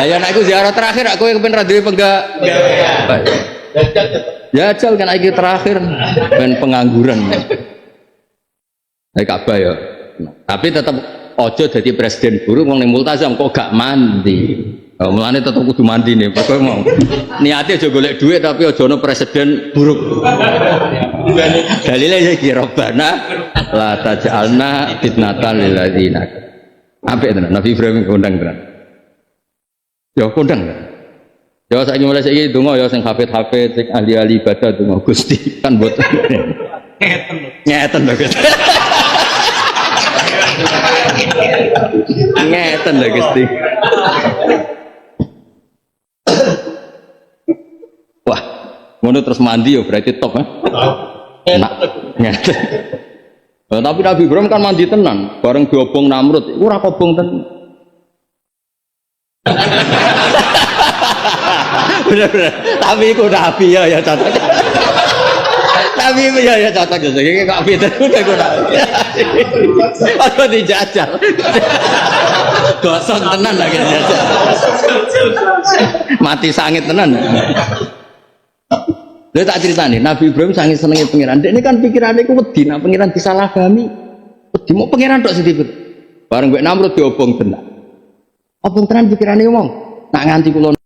Lah ya nek iku ziarah terakhir aku kepen ra duwe jajal kan iki terakhir ben pengangguran. Nek Ka'bah ya. Tapi tetap ojo dadi presiden buruk wong ning multazam kok gak mandi. Mulane tetep kudu mandi nih, pokoke mau. Niate aja golek duit tapi aja ono presiden buruk. Dalile ya iki Rabbana la taj'alna fitnatan lil ladzina. Apik tenan Nabi Ibrahim kondang tenan. Ya kondang. Ya saiki mulai saiki donga ya sing hafid-hafid, sing ahli-ahli ibadah donga Gusti kan mboten. Ngeten lho Gusti. Ngeten lho Gusti. Wah, ngono terus mandi ya berarti top ya. Enak. Ngeten. Tapi Nabi Ibrahim kan mandi tenan, bareng diobong Namrud, iku ora kobong tenan. Bener-bener. Tapi iku Nabi ya cocok. Tapi ya cocok ya. Iki kok pinter iku Nabi. Apa dijajal. Gosong tenan lagi dijajal. Mati sangit tenan. Lha tak critani, Nabi Ibrahim sange senenge pangeran. Ini kan pikirane iku wedi nek pangeran disalahpahami. Wedi mau pangeran tok sing dipet. Bareng mbek Namrud diobong tenan. Obong tenan pikirane wong. Nak nganti kula